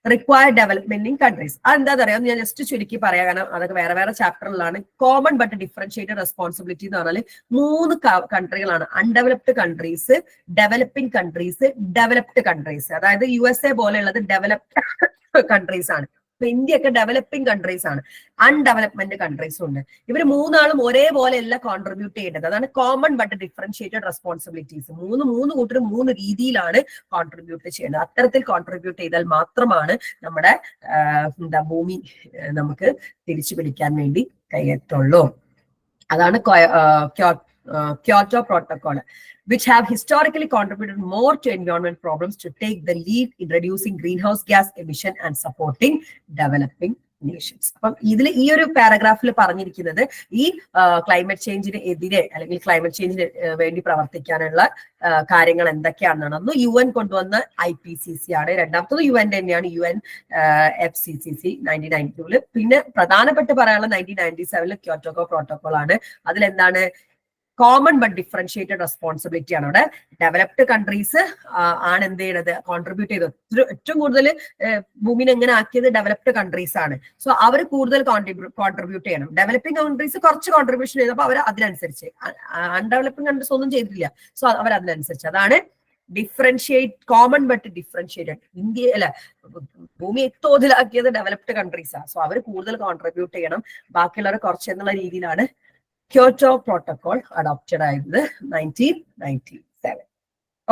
require development in countries. അതെന്താ പറയാ, ഞാൻ just ചുരുക്കി പറയാം, കാരണം അതൊക്കെ വേറെ ചാപ്റ്ററിലാണ്. കോമൺ ബട്ട് ഡിഫറൻഷിയേറ്റഡ് റെസ്പോൺസിബിലിറ്റി എന്ന് പറഞ്ഞാൽ 3 കൺട്രികളാണ്: undeveloped countries, developing countries, developed countries. അതായത് USA പോലെയുള്ളത് ഡെവലപ്ഡ് കൺട്രീസ് ആണ്. ഇപ്പൊ ഇന്ത്യയൊക്കെ ഡെവലപ്പിംഗ് കൺട്രീസ് ആണ്, അൺഡെവലപ്മെന്റ് കൺട്രീസും ഉണ്ട്. ഇവർ 3 ഒരേപോലെ അല്ല കോൺട്രിബ്യൂട്ട് ചെയ്യേണ്ടത്. അതാണ് കോമൺ ബട്ട് ഡിഫറൻഷിയേറ്റഡ് റെസ്പോൺസിബിലിറ്റീസ്. 3 കൂട്ടരും 3 രീതിയിലാണ് കോൺട്രിബ്യൂട്ട് ചെയ്യേണ്ടത്. അത്തരത്തിൽ കോൺട്രിബ്യൂട്ട് ചെയ്താൽ മാത്രമാണ് നമ്മുടെ ഭൂമി നമുക്ക് തിരിച്ചു പിടിക്കാൻ വേണ്ടി കഴിയത്തുള്ളൂ. അതാണ് Kyoto Protocol, which have historically contributed more to environment problems, to take the lead in reducing greenhouse gas emission and supporting developing nations. അപ്പം ഇതിൽ ഈ ഒരു പാരഗ്രാഫിൽ പറഞ്ഞിരിക്കുന്നത് ഈ ക്ലൈമറ്റ് ചേഞ്ചിന് എതിരെ അല്ലെങ്കിൽ ക്ലൈമറ്റ് ചേഞ്ചിന് വേണ്ടി പ്രവർത്തിക്കാനുള്ള കാര്യങ്ങൾ എന്തൊക്കെയാണെന്നാണ്. ഒന്ന് UN കൊണ്ടുവന്ന IPCC ആണ്, രണ്ടാമത്തത് UN തന്നെയാണ് UNFCCC 1992. പിന്നെ പ്രധാനപ്പെട്ട് പറയാനുള്ള 1997 ക്യോട്ടോ പ്രോട്ടോകോൾ ആണ്. അതിലെന്താണ്? കോമൺ ബട്ട് ഡിഫറൻഷിയേറ്റഡ് റെസ്പോൺസിബിലിറ്റി ആണ്. അവിടെ ഡെവലപ്ഡ് കൺട്രീസ് ആണ് എന്ത് ചെയ്യണത്, കോൺട്രിബ്യൂട്ട് ചെയ്തത്. ഏറ്റവും കൂടുതൽ ഭൂമിനെ എങ്ങനെ ആക്കിയത് ഡെവലപ്ഡ് കൺട്രീസ് ആണ്. സോ അവർ കൂടുതൽ കോൺട്രിബ്യൂട്ട് ചെയ്യണം. ഡെവലപ്പിംഗ് കൺട്രീസ് കുറച്ച് കോൺട്രിബ്യൂഷൻ ചെയ്തപ്പോൾ അവർ അതിനനുസരിച്ച്, അൺഡെവലപ്പിംഗ് കൺട്രീസ് ഒന്നും ചെയ്തിട്ടില്ല. സോ അവർ അതിനനുസരിച്ച്. അതാണ് differentiate, common but differentiated. India അല്ല, ഭൂമി തോതിലാക്കിയത് ഡെവലപ്ഡ് കൺട്രീസാണ്. സോ അവർ കൂടുതൽ കോൺട്രിബ്യൂട്ട് ചെയ്യണം, ബാക്കിയുള്ളവർ കുറച്ച് എന്നുള്ള രീതിയിലാണ് ക്യോട്ടോ പ്രോട്ടോകോൾ അഡോപ്റ്റഡ് ആയത് 1997.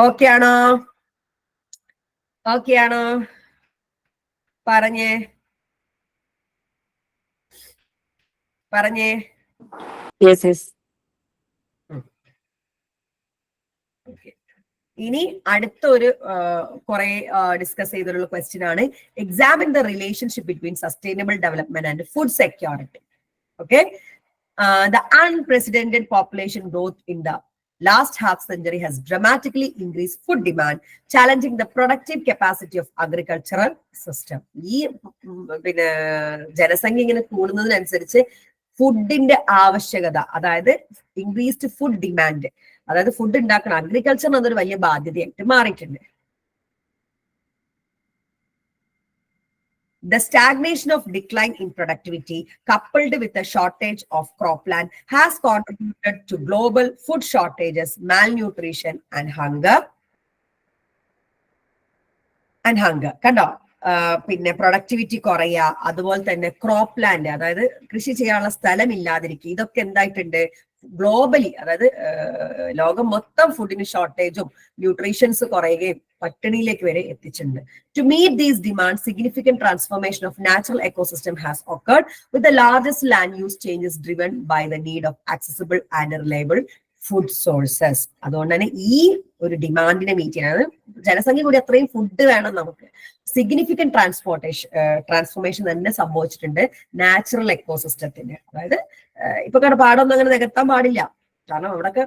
ഓക്കെ ആണോ? ഓക്കെ ആണോ? പറഞ്ഞേ. ഇനി അടുത്തൊരു കുറെ ഡിസ്കസ് ചെയ്തിട്ടുള്ള ക്വസ്റ്റ്യൻ ആണ്, examine the relationship between sustainable development and food security. Okay, the unprecedented population growth in the last half century has dramatically increased food demand, challenging the productive capacity of agricultural system. ഈ പിന്നെ ജനസംഖ്യ ഇങ്ങനെ കൂടുന്നതിനനുസരിച്ച് ഫുഡിന്റെ ആവശ്യകത, അതായത് increased food demand, അതായത് food ഉണ്ടാക്കണം, അഗ്രികൾച്ചറിന് അതൊരു വലിയ ബാധ്യതയായിട്ട് മാറിയിട്ടുണ്ട്. The stagnation of decline in productivity, coupled with a shortage of cropland, has contributed to global food shortages, malnutrition, and hunger. കണ്ടോ, പിന്നെ പ്രൊഡക്ടിവിറ്റി കുറയുക, അതുപോലെ തന്നെ ക്രോപ്പ് ലാൻഡ്, അതായത് കൃഷി ചെയ്യാനുള്ള സ്ഥലം ഇല്ലാതിരിക്കുക, ഇതൊക്കെ എന്തായിട്ടുണ്ട് ഗ്ലോബലി, അതായത് ലോകം മൊത്തം ഫുഡിന് ഷോർട്ടേജും ന്യൂട്രീഷൻസ് കുറയുകയും പട്ടിണിയിലേക്ക് വരെ എത്തിച്ചിട്ടുണ്ട്. To meet these demands, significant transformation of natural ecosystem has occurred, with the largest land use changes driven by the need of accessible and reliable food sources. അതുകൊണ്ട് തന്നെ ഈ ഒരു ഡിമാൻഡിനെ മീറ്റ് ചെയ്യാൻ, ജനസംഖ്യ കൂടി അത്രയും ഫുഡ് വേണം നമുക്ക്, സിഗ്നിഫിക്കന്റ് ട്രാൻസ്ഫോർമേഷൻ തന്നെ സംഭവിച്ചിട്ടുണ്ട് നാച്ചുറൽ എക്കോസിസ്റ്റത്തിന്. അതായത് ഇപ്പൊ പാടൊന്നും അങ്ങനെ നികത്താൻ പാടില്ല, കാരണം അവിടെയൊക്കെ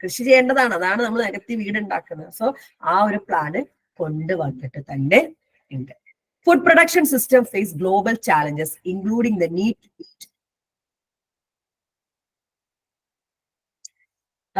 കൃഷി ചെയ്യേണ്ടതാണ്, അതാണ് നമ്മൾ നികത്തി വീടുണ്ടാക്കുന്നത്. സോ ആ ഒരു പ്ലാന് കൊണ്ടുവന്നിട്ട് തന്നെ ഉണ്ട്. Food production system face global challenges including the need to meet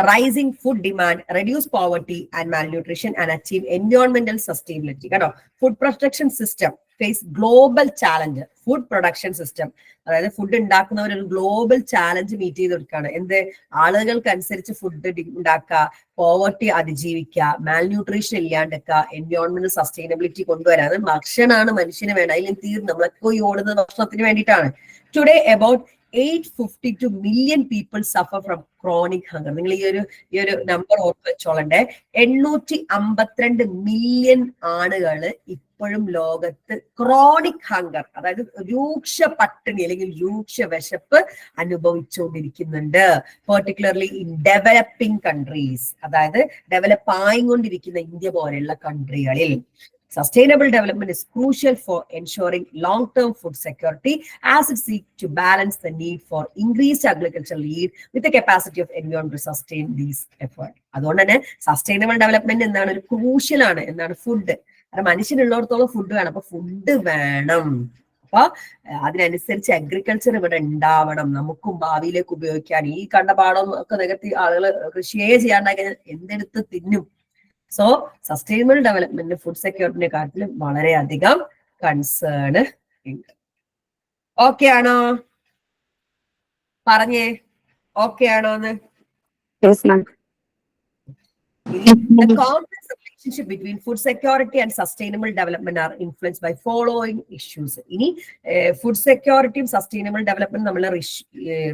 rising food demand, reduce poverty and malnutrition, and achieve environmental sustainability. കേട്ടോ, food production system face global challenge. Food production system, അതായത് food ഉണ്ടാക്കുന്നവർ ഒരു global challenge meet ചെയ്ത് കൊടുക്കുകയാണ്. എന്ത്, ആളുകൾക്ക് അനുസരിച്ച് food ഉണ്ടാക്കുക, പോവർട്ടി അതിജീവിക്കുക, മാൽന്യൂട്രീഷൻ ഇല്ലാണ്ടിരിക്കുക, എൻവയോൺമെന്റൽ സസ്റ്റൈനബിലിറ്റി കൊണ്ടുവരാൻ. ഭക്ഷണമാണ് മനുഷ്യന് വേണ്ട, അതിൽ തീർന്നു, നമ്മളൊക്കെ ഈ ഓടുന്നത് ഭക്ഷണത്തിന് വേണ്ടിയിട്ടാണ്. Today about 852 million people suffer from chronic hunger. നിങ്ങൾ ഈ ഒരു നമ്പർ ഓർത്ത് വെച്ചോളണ്ടേ. 852 മില്യൺ ആളുകള് ഇപ്പോഴും ലോകത്ത് ക്രോണിക് ഹങ്കർ, അതായത് രൂക്ഷ പട്ടിണി അല്ലെങ്കിൽ രൂക്ഷ വിശപ്പ് അനുഭവിച്ചുകൊണ്ടിരിക്കുന്നുണ്ട്. പെർട്ടിക്കുലർലി ഇൻ ഡെവലപ്പിംഗ് കൺട്രീസ്, അതായത് ഡെവലപ്പ് ആയിക്കൊണ്ടിരിക്കുന്ന ഇന്ത്യ പോലെയുള്ള കൺട്രികളിൽ. Sustainable development is crucial for ensuring long-term food security as it seeks to balance the need for increased agricultural yield with the capacity of environment to sustain these efforts. അതുകൊണ്ട് തന്നെ sustainable development എന്താണ്, ഒരു crucial ആണ്. എന്താണ്, food. കാരണം മനുഷ്യനുള്ളിടത്തോളം food വേണം, അപ്പൊ food വേണം. അപ്പൊ അതിനനുസരിച്ച് അഗ്രികൾച്ചർ ഇവിടെ ഉണ്ടാവണം, നമുക്കും ഭാവിയിലേക്ക് ഉപയോഗിക്കാൻ. ഈ കണ്ട പാടം ഒക്കെ നികത്തി ആളുകൾ കൃഷിയെ ചെയ്യാണ്ടായി കഴിഞ്ഞാൽ എന്തെടുത്ത് തിന്നും. സോ സസ്റ്റൈനബിൾ ഡെവലപ്മെന്റ് ഫുഡ് സെക്യൂരിറ്റിന്റെ കാര്യത്തിൽ വളരെയധികം കൺസേൺ ഉണ്ട്. ഓക്കെ ആണോ? പറഞ്ഞേ, ഓക്കെ ആണോ എന്ന്. The complex relationship between food security and sustainable development are influenced by following issues. ഇനി ഫുഡ് സെക്യൂരിറ്റിയും സസ്റ്റൈനബിൾ ഡെവലപ്മെന്റ് നമ്മൾ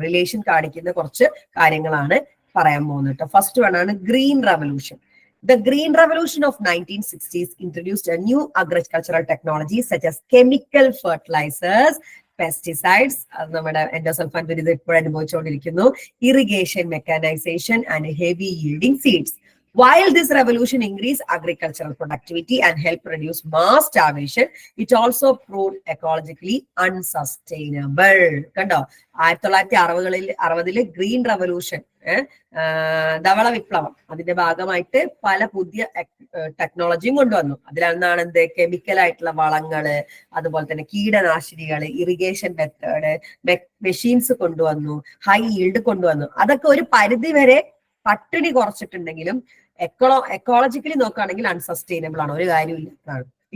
റിലേഷൻ കാണിക്കുന്ന കുറച്ച് കാര്യങ്ങളാണ് പറയാൻ പോകുന്നത്. ഫസ്റ്റ് വൺ ആണ് green revolution. The Green Revolution of 1960s introduced a new agricultural technologies such as chemical fertilizers, pesticides, നമ്മുടെ എൻഡോസൾഫാൻ ദുരിതം ഇപ്പോൾ അനുഭവിച്ചുകൊണ്ടിരിക്കുന്നു, irrigation mechanisation and heavy yielding seeds. While this revolution increased agricultural productivity and helped reduce mass starvation, it also proved ecologically unsustainable. കണ്ടോ, 1960 green revolution, ധവള വിപ്ലവം, അതിന്റെ ഭാഗമായിട്ട് പല പുതിയ ടെക്നോളജിയും കൊണ്ടുവന്നു. അതിലൊന്നാണ് എന്ത്, കെമിക്കൽ ആയിട്ടുള്ള വളങ്ങള്, അതുപോലെ തന്നെ കീടനാശിനികള്, ഇറിഗേഷൻ മെത്തേഡ്, മെഷീൻസ് കൊണ്ടുവന്നു, ഹൈ ഈൽഡ് കൊണ്ടുവന്നു. അതൊക്കെ ഒരു പരിധി വരെ പട്ടിണി കുറച്ചിട്ടുണ്ടെങ്കിലും എക്കോളജിക്കലി നോക്കുകയാണെങ്കിൽ അൺസസ്റ്റൈനബിൾ ആണ്, ഒരു കാര്യമില്ല.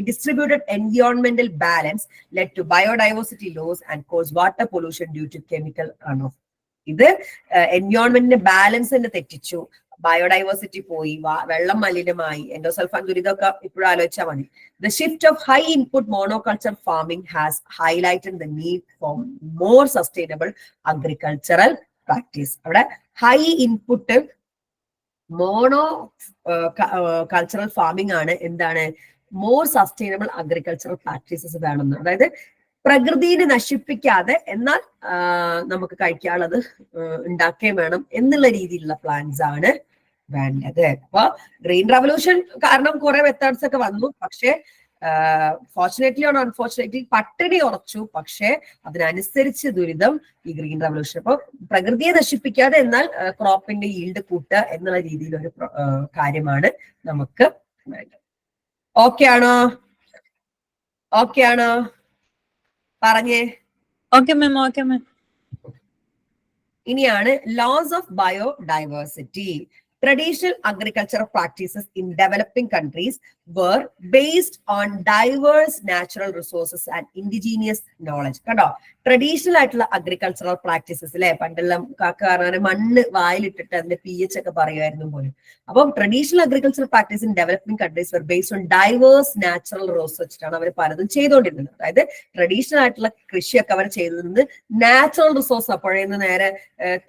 Distributed environmental balance led to biodiversity loss and caused water pollution due to chemical runoff. ഇത് എൻവയോൺമെന്റിന്റെ ബാലൻസ് തന്നെ തെറ്റിച്ചു, ബയോഡൈവേഴ്സിറ്റി പോയി, വെള്ളം മലിനമായി, എൻഡോസൾഫാൻ ദുരിതമൊക്കെ ഇപ്പോഴും ആലോചിച്ചാൽ മതി. The shift of high input monoculture farming has highlighted the need for more sustainable agricultural practice. അവിടെ high input mono cultural farming ആണ് എന്താണ്, മോർ സസ്റ്റൈനബിൾ അഗ്രികൾച്ചറൽ പ്രാക്ടീസസ് വേണമെന്ന്. അതായത് പ്രകൃതിയെ നശിപ്പിക്കാതെ എന്നാൽ നമുക്ക് കഴിക്കാനുള്ളത് ഉണ്ടാക്കുകയും വേണം എന്നുള്ള രീതിയിലുള്ള പ്ലാൻസ് ആണ് വേണ്ടത്. അപ്പൊ ഗ്രീൻ റെവല്യൂഷൻ കാരണം കുറെ മെത്തേഡ്സ് ഒക്കെ വന്നു, പക്ഷെ ഫോർച്ചുനേറ്റ്ലി ഓർ അൺഫോർച്ചുനേറ്റ്ലി പട്ടിണി ഉറച്ചു, പക്ഷെ അതിനനുസരിച്ച് ദുരിതം ഈ ഗ്രീൻ റവല്യൂഷൻ. അപ്പൊ പ്രകൃതിയെ നശിപ്പിക്കാതെ എന്നാൽ ക്രോപ്പിന്റെ ഈൽഡ് കൂട്ടുക എന്നുള്ള രീതിയിലൊരു കാര്യമാണ് നമുക്ക് വേണ്ടത്. ഓക്കെ ആണോ? ഓക്കെ ആണോ? പറഞ്ഞേ. Okay, ma'am. Okay, ma'am. ഇനിയാണ് loss of biodiversity. Traditional agricultural practices in developing countries were based on diverse natural resources and indigenous knowledge. കണ്ടോ, ട്രഡീഷണൽ ആയിട്ടുള്ള അഗ്രികൾച്ചറൽ പ്രാക്ടീസസ് അല്ലെ, പണ്ടെല്ലാം കാക്കാറാണ് മണ്ണ് വായിലിട്ടിട്ട് അതിന്റെ pH ഒക്കെ പറയുമായിരുന്നു പോലും. അപ്പം traditional agricultural practice in developing countries were based on diverse natural resource ആണ് അവർ പലതും ചെയ്തുകൊണ്ടിരുന്നത്. അതായത് ട്രഡീഷണൽ ആയിട്ടുള്ള കൃഷിയൊക്കെ അവർ ചെയ്തിരുന്നത് നാച്ചുറൽ റിസോഴ്സ്, അപ്പോഴേന്ന് നേരെ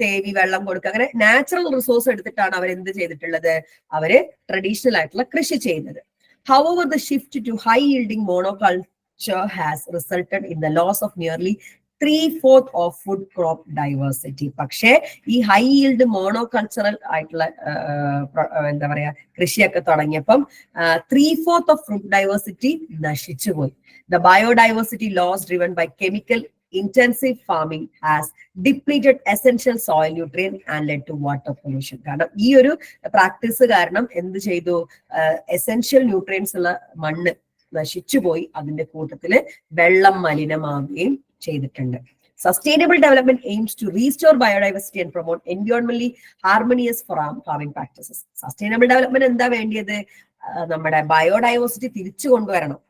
തേവി വെള്ളം കൊടുക്കുക, അങ്ങനെ നാച്ചുറൽ റിസോഴ്സ് എടുത്തിട്ടാണ് അവർ എന്ത് ചെയ്തിട്ടുള്ളത്, അവര് ട്രഡീഷണൽ ആയിട്ടുള്ള കൃഷി ചെയ്യുന്നത്. However, the shift to high yielding monoculture has resulted in the loss of nearly 3/4 of food crop diversity. പക്ഷേ ഈ ഹൈ ഈൽഡ് മോണോകൾച്ചറൽ ആയിട്ടുള്ള എന്താ പറയാ കൃഷിയൊക്കെ തുടങ്ങിയപ്പം 3/4 of food diversity നശിച്ചുപോയി. The biodiversity loss driven by chemical intensive farming has depleted essential soil nutrients and led to water pollution. കാരണം ഈ ഒരു practice കാരണം എന്ത് ചെയ്തു, എസെൻഷ്യൽ ന്യൂട്രിയൻസ് ഉള്ള മണ്ണ് നശിച്ചുപോയി, അതിന്റെ കൂട്ടത്തില് വെള്ളം മലിനമാവുകയും ചെയ്തിട്ടുണ്ട്. Sustainable development aims to restore biodiversity and promote environmentally harmonious farming practices. Sustainable development എന്താ വേണ്ടിയത്, നമ്മുടെ ബയോഡൈവേഴ്സിറ്റി തിരിച്ചു കൊണ്ടുവരണം.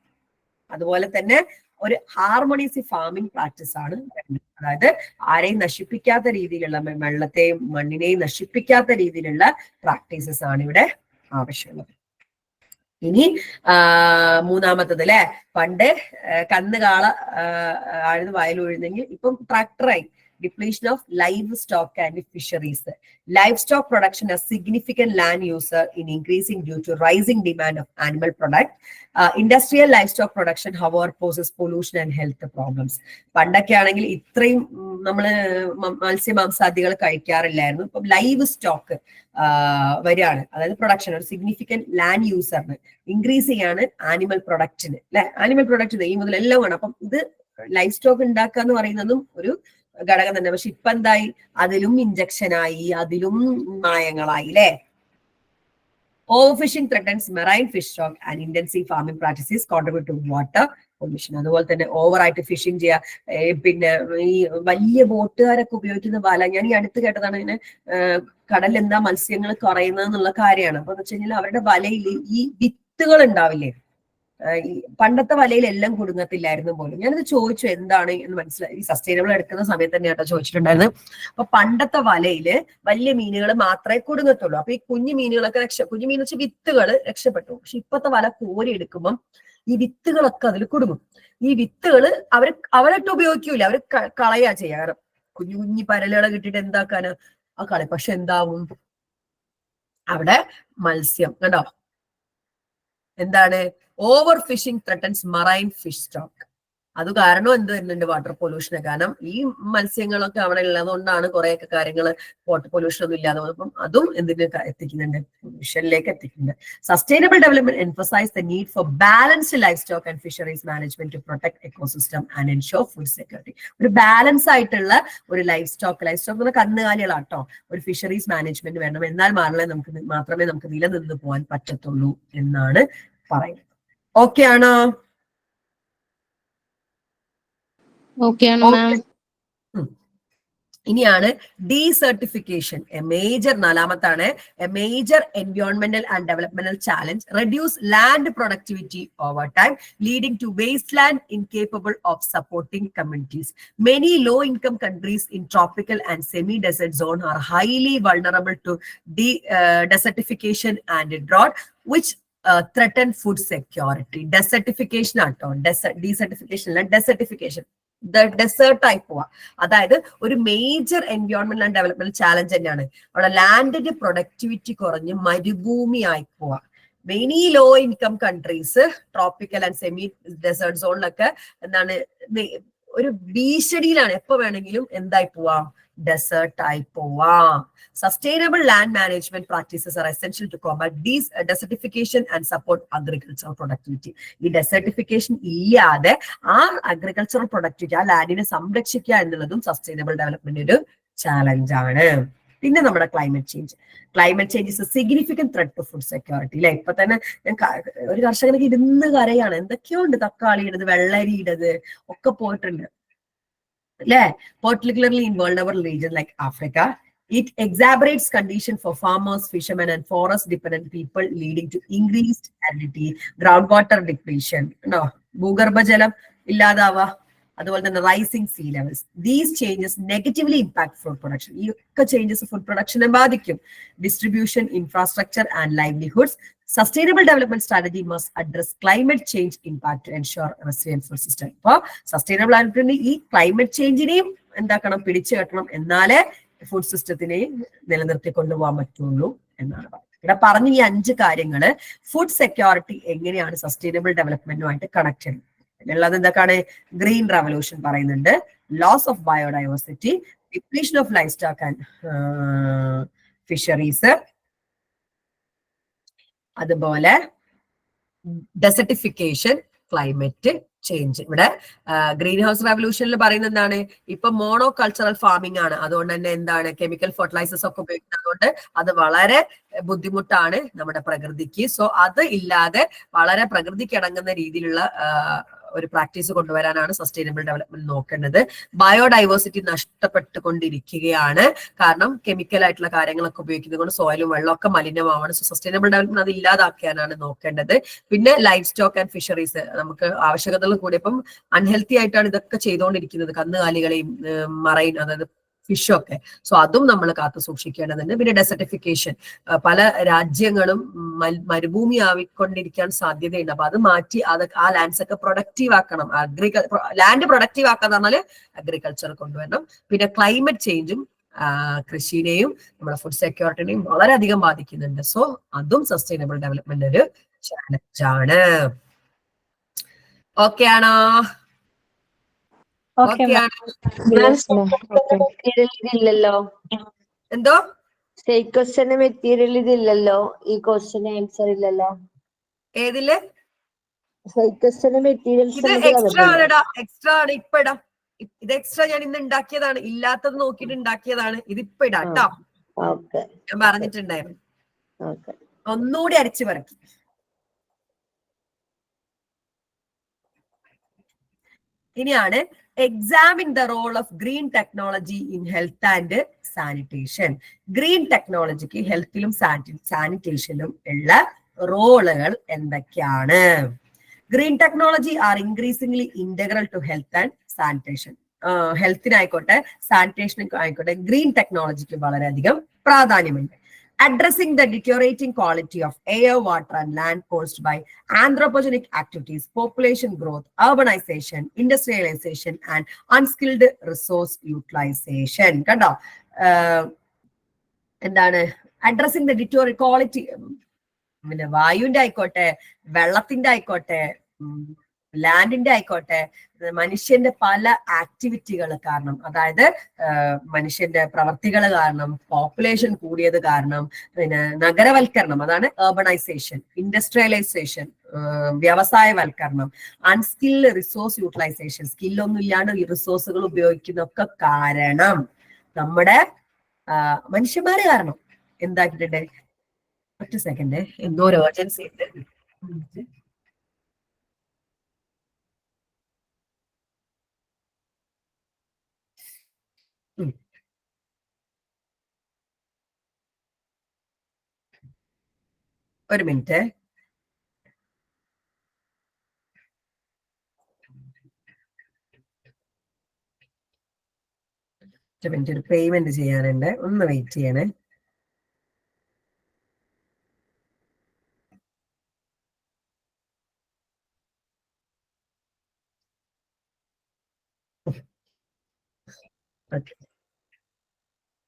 അതുപോലെ തന്നെ ഒരു ഹാർമോണിയസ് ഫാമിംഗ് പ്രാക്ടീസ് ആണ് വേണ്ടത്. അതായത് ആരെയും നശിപ്പിക്കാത്ത രീതിയിലുള്ള, വെള്ളത്തെയും മണ്ണിനെയും നശിപ്പിക്കാത്ത രീതിയിലുള്ള പ്രാക്ടീസസ് ആണ് ഇവിടെ ആവശ്യമുള്ളത്. ഇനി മൂന്നാമത്തത് അല്ലെ, പണ്ട് കന്നുകാള ആയിരുന്നു വയലൊഴുന്നെങ്കിൽ ഇപ്പം ട്രാക്ടറായി. Depletion of livestock and fisheries. Livestock production has significant land use in increasing due to rising demand of animal product. Industrial livestock production, however, poses pollution and health problems. പണ്ടൊക്കെ ആണെങ്കിൽ ഇത്രയും നമ്മള് മത്സ്യമാംസാദികൾ കഴിക്കാറില്ലായിരുന്നു. ഇപ്പം ലൈവ് സ്റ്റോക്ക് വരികയാണ്, അതായത് production ഒരു significant land യൂസറിന് increase ചെയ്യാണ് animal പ്രൊഡക്റ്റിന് അല്ലെ, ആനിമൽ പ്രൊഡക്റ്റ് ഈ മുതൽ എല്ലാം ആണ്. അപ്പം ഇത് ലൈവ് സ്റ്റോക്ക് ഉണ്ടാക്കുക എന്ന് പറയുന്നതും ഒരു ഘടകം തന്നെ. പക്ഷെ ഇപ്പൊ എന്തായി, അതിലും ഇഞ്ചക്ഷനായി, അതിലും മായങ്ങളായി അല്ലെ. Overfishing threatens marine fish stock and intensive farming practices contribute to water pollution. അതുപോലെ തന്നെ ഓവറായിട്ട് ഫിഷിംഗ് ചെയ്യുക, പിന്നെ ഈ വലിയ ബോട്ടുകാരൊക്കെ ഉപയോഗിക്കുന്ന വല, ഞാൻ ഈ അടുത്ത് കേട്ടതാണ് ഇങ്ങനെ കടലിൽ എന്താ മത്സ്യങ്ങൾ കുറയുന്നത് എന്നുള്ള കാര്യമാണ്. അപ്പൊ എന്ന് വെച്ച് കഴിഞ്ഞാൽ അവരുടെ വലയിൽ ഈ വിത്തുകൾ ഉണ്ടാവില്ലേ, ഈ പണ്ടത്തെ വലയിൽ എല്ലാം കുടുങ്ങത്തില്ലായിരുന്നു പോലും. ഞാനത് ചോദിച്ചു എന്താണ് എന്ന് മനസ്സിലായി. ഈ സസ്റ്റൈനബിൾ എടുക്കുന്ന സമയത്ത് തന്നെ കേട്ടോ ചോദിച്ചിട്ടുണ്ടായിരുന്നു. അപ്പൊ പണ്ടത്തെ വലയില് വലിയ മീനുകൾ മാത്രമേ കുടുങ്ങത്തുള്ളൂ. അപ്പൊ ഈ കുഞ്ഞു മീനുകളൊക്കെ കുഞ്ഞു മീൻ വെച്ച് വിത്തുകൾ രക്ഷപ്പെട്ടു. പക്ഷെ ഇപ്പത്തെ വല കോരി എടുക്കുമ്പം ഈ വിത്തുകളൊക്കെ അതിൽ കുടുങ്ങും. ഈ വിത്തുകൾ അവരിട്ട് ഉപയോഗിക്കൂല, അവർ കളയാ ചെയ്യാ. കാരണം കുഞ്ഞു കുഞ്ഞു പരലുകളെ കിട്ടിയിട്ട് എന്താക്കാന് ആ കളി. പക്ഷെ എന്താവും, അവിടെ മത്സ്യം കണ്ടോ എന്താണ്, overfishing threatens marine fish stock. അത് കാരണം എന്ത് വരുന്നുണ്ട്, വാട്ടർ പൊല്യൂഷന്. കാരണം ഈ മത്സ്യങ്ങളൊക്കെ അവിടെ ഉള്ളതുകൊണ്ടാണ് കുറെയൊക്കെ കാര്യങ്ങൾ വാട്ടർ പൊല്യൂഷൻ ഒന്നും ഇല്ലാതെ അപ്പം അതും എന്തിന് എത്തിക്കുന്നുണ്ട്, പൊല്യൂഷനിലേക്ക് എത്തിക്കുന്നുണ്ട്. Sustainable development emphasize the need for balanced livestock and fisheries management to protect ecosystem and ensure food security. ഒരു ബാലൻസ് ആയിട്ടുള്ള ഒരു ലൈഫ് സ്റ്റോക്ക് എന്ന് കന്നുകാലികളാട്ടോ, ഒരു ഫിഷറീസ് മാനേജ്മെന്റ് വേണം. എന്നാൽ മാത്രമേ നമുക്ക് നിലനിന്ന് പോകാൻ പറ്റത്തുള്ളൂ എന്നാണ് പറയുന്നത്. ഓക്കെ ആണോ? ഇനിയാണ് ഡീസർട്ടിഫിക്കേഷൻ, നാലാമത്താണ്. എ മേജർ എൻവയോൺമെന്റൽ and developmental challenge, reduce land productivity over time leading to waste land incapable of supporting communities. Many low income countries in tropical and semi desert zone are highly vulnerable to desertification and drought, which threaten food security. Desertification ആട്ടോ, desertification അല്ല, desertification, desert ആയി പോവാ. അതായത് ഒരു major എൻവയോൺമെന്റൽ and development challenge തന്നെയാണ്. അവിടെ ലാൻഡിന്റെ പ്രൊഡക്ടിവിറ്റി കുറഞ്ഞ് മരുഭൂമി ആയി പോവാ. Many low income countries tropical and semi desert സോണിലൊക്കെ എന്താണ് ഒരു ഭീഷണിയിലാണ്, എപ്പോ വേണമെങ്കിലും എന്തായി പോവാം, ഡെസേർട്ട് ആയി പോവാം. Sustainable land management practices are essential to combat these desertification and support agricultural productivity. ഈ ഡെസർട്ടിഫിക്കേഷൻ ഇല്ലാതെ ആ അഗ്രികൾച്ചറൽ പ്രൊഡക്ടിവിറ്റി, ആ ലാൻഡിനെ സംരക്ഷിക്കുക എന്നുള്ളതും സസ്റ്റൈനബിൾ ഡെവലപ്മെന്റ് ഒരു ചാലഞ്ചാണ്. പിന്നെ നമ്മുടെ climate change. Climate change is a significant threat to food security. അല്ലെ, ഇപ്പൊ തന്നെ ഒരു കർഷകനൊക്കെ ഇരുന്ന് കരയാണ്. എന്തൊക്കെയോ ഉണ്ട്, തക്കാളി ഇടത്, വെള്ളരി ഇടത് ഒക്കെ പോയിട്ടുണ്ട് അല്ലെ. Particularly in vulnerable regions like Africa, it exacerbates condition for farmers, fishermen and forest dependent people, leading to increased aridity, groundwater depletion, ഭൂഗർഭജലം ഇല്ലാതാവുക, അതുപോലെ തന്നെ rising sea levels. These changes negatively impact food production. ഈ ഒക്കെ changes food പ്രൊഡക്ഷനെ ബാധിക്കും. Distribution, infrastructure and livelihoods. Sustainable development strategy must address climate change impact to ensure resilient food system. അപ്പൊ sustainable development ഈ climate ചേഞ്ചിനെയും എന്താക്കണം, പിടിച്ചു കെട്ടണം, എന്നാലേ ഫുഡ് സിസ്റ്റത്തിനെയും നിലനിർത്തി കൊണ്ടുപോകാൻ പറ്റുള്ളൂ എന്നാണ് പറയുന്നത്. ഇവിടെ പറഞ്ഞ ഈ 5 കാര്യങ്ങള് ഫുഡ് സെക്യൂരിറ്റി എങ്ങനെയാണ് സസ്റ്റൈനബിൾ ഡെവലപ്മെന്റുമായിട്ട് കണക്ട് ചെയ്യുന്നത് ഉള്ളത്. എന്തൊക്കെയാണ്? ഗ്രീൻ റവല്യൂഷൻ പറയുന്നുണ്ട്, loss of biodiversity, depletion of life stock and fisheries, അതുപോലെ ഡെസർട്ടിഫിക്കേഷൻ, ക്ലൈമറ്റ് ചേഞ്ച്. ഇവിടെ ഗ്രീൻ ഹൗസ് റവല്യൂഷനിൽ പറയുന്നത് എന്താണ്? ഇപ്പൊ മോണോ കൾച്ചറൽ ഫാമിംഗ് ആണ്. അതുകൊണ്ട് തന്നെ എന്താണ്, കെമിക്കൽ ഫെർട്ടിലൈസേഴ്സ് ഒക്കെ ഉപയോഗിക്കുന്നതുകൊണ്ട് അത് വളരെ ബുദ്ധിമുട്ടാണ് നമ്മുടെ പ്രകൃതിക്ക്. സോ അത് ഇല്ലാതെ വളരെ പ്രകൃതിക്ക് ഇണങ്ങുന്ന രീതിയിലുള്ള ഒരു പ്രാക്ടീസ് കൊണ്ടുവരാനാണ് സസ്റ്റൈനബിൾ ഡെവലപ്മെന്റ് നോക്കേണ്ടത്. ബയോഡൈവേഴ്സിറ്റി നഷ്ടപ്പെട്ടുകൊണ്ടിരിക്കുകയാണ്. കാരണം കെമിക്കൽ ആയിട്ടുള്ള കാര്യങ്ങളൊക്കെ ഉപയോഗിക്കുന്നത് കൊണ്ട് സോയിലും വെള്ളമൊക്കെ മലിനമാവാണ്. സോ സസ്റ്റൈനബിൾ ഡെവലപ്മെന്റ് അത് ഇല്ലാതാക്കാനാണ് നോക്കേണ്ടത്. പിന്നെ ലൈഫ് സ്റ്റോക്ക് ആൻഡ് ഫിഷറീസ്, നമുക്ക് ആവശ്യകതകൾ കൂടിയപ്പം അൺഹെൽത്തി ആയിട്ടാണ് ഇതൊക്കെ ചെയ്തുകൊണ്ടിരിക്കുന്നത്, കന്നുകാലികളെയും മറൈൻ, അതായത് ഫിഷൊക്കെ. സോ അതും നമ്മൾ കാത്തു സൂക്ഷിക്കേണ്ടതുണ്ട്. പിന്നെ ഡെസർട്ടിഫിക്കേഷൻ, പല രാജ്യങ്ങളും മരുഭൂമി ആവിക്കൊണ്ടിരിക്കാൻ സാധ്യതയുണ്ട്. അപ്പൊ അത് മാറ്റി ആ ലാൻഡ്സ് ഒക്കെ പ്രൊഡക്റ്റീവ് ആക്കണം. ലാൻഡ് പ്രൊഡക്റ്റീവ് ആക്കാന്ന് പറഞ്ഞാല് അഗ്രികൾച്ചർ കൊണ്ടുവരണം. പിന്നെ ക്ലൈമറ്റ് ചേഞ്ചും കൃഷിനെയും നമ്മുടെ ഫുഡ് സെക്യൂരിറ്റിനെയും വളരെയധികം ബാധിക്കുന്നുണ്ട്. സോ അതും സസ്റ്റൈനബിൾ ഡെവലപ്മെന്റ് ഒരു ചാലഞ്ചാണ്. ഓക്കെ ആണോ? ഇല്ലല്ലോ. എന്തോ ക്വസ്റ്റ്യന് മെറ്റീരിയൽ ഇതില്ലല്ലോ, ഈ ക്വസ്റ്റ്യന് ആൻസർ ഇല്ലല്ലോ. ഏതില്? ക്വസ്റ്റ്യന് മെറ്റീരിയൽസ് ഇത് എക്സ്ട്രാ ആണെടാ, എക്സ്ട്രാ ആണ്. ഇപ്പൊ ഇടാം. ഇത് എക്സ്ട്രാ ഞാൻ ഇന്ന് ഉണ്ടാക്കിയതാണ്, ഇല്ലാത്തത് നോക്കിയിട്ട് ഉണ്ടാക്കിയതാണ്. ഇതിപ്പോ ഇടാം കേട്ടോ. ഞാൻ പറഞ്ഞിട്ടുണ്ടായിരുന്നു. ഒന്നുകൂടി അരിച്ചു പറക്കി. ഇനിയാണ് examine the role of green technology in health and sanitation. Green ടെക്നോളജിക്ക് ഹെൽത്തിലും സാനിറ്റേഷനിലും ഉള്ള റോളുകൾ എന്തൊക്കെയാണ്? Green technology are increasingly integral to health and sanitation. ഹെൽത്തിനായിക്കോട്ടെ സാനിറ്റേഷനും ആയിക്കോട്ടെ ഗ്രീൻ ടെക്നോളജിക്ക് വളരെയധികം പ്രാധാന്യമുണ്ട്. Addressing the deteriorating quality of air, water, and land caused by anthropogenic activities, population growth, urbanization, industrialization, and unskilled resource utilization. കണ്ടോ? എന്താണ് addressing the ഡിറ്റോറിയൽ quality? പിന്നെ വായുവിന്റെ ആയിക്കോട്ടെ, വെള്ളത്തിന്റെ ആയിക്കോട്ടെ, ലാൻഡിന്റെ ആയിക്കോട്ടെ, മനുഷ്യന്റെ പല ആക്ടിവിറ്റികൾ കാരണം, അതായത് മനുഷ്യന്റെ പ്രവർത്തികൾ കാരണം, പോപ്പുലേഷൻ കൂടിയത് കാരണം, പിന്നെ നഗരവൽക്കരണം, അതാണ് urbanization, ഇൻഡസ്ട്രിയലൈസേഷൻ, വ്യവസായവൽക്കരണം, അൺസ്കിൽഡ് റിസോഴ്സ് യൂട്ടിലൈസേഷൻ, സ്കില്ലൊന്നും ഇല്ലാണ്ട് ഈ റിസോഴ്സുകൾ ഉപയോഗിക്കുന്നൊക്കെ കാരണം നമ്മുടെ മനുഷ്യന്മാര് കാരണം എന്താക്കിയിട്ടുണ്ട്? ഒറ്റ സെക്കൻഡ്, എന്തോ ഒരു എമർജൻസി ഉണ്ട്. ഒരു മിനിറ്റ്. ഒരു പേയ്മെന്റ് ചെയ്യാനുണ്ട്, ഒന്ന് വെയിറ്റ് ചെയ്യണേ.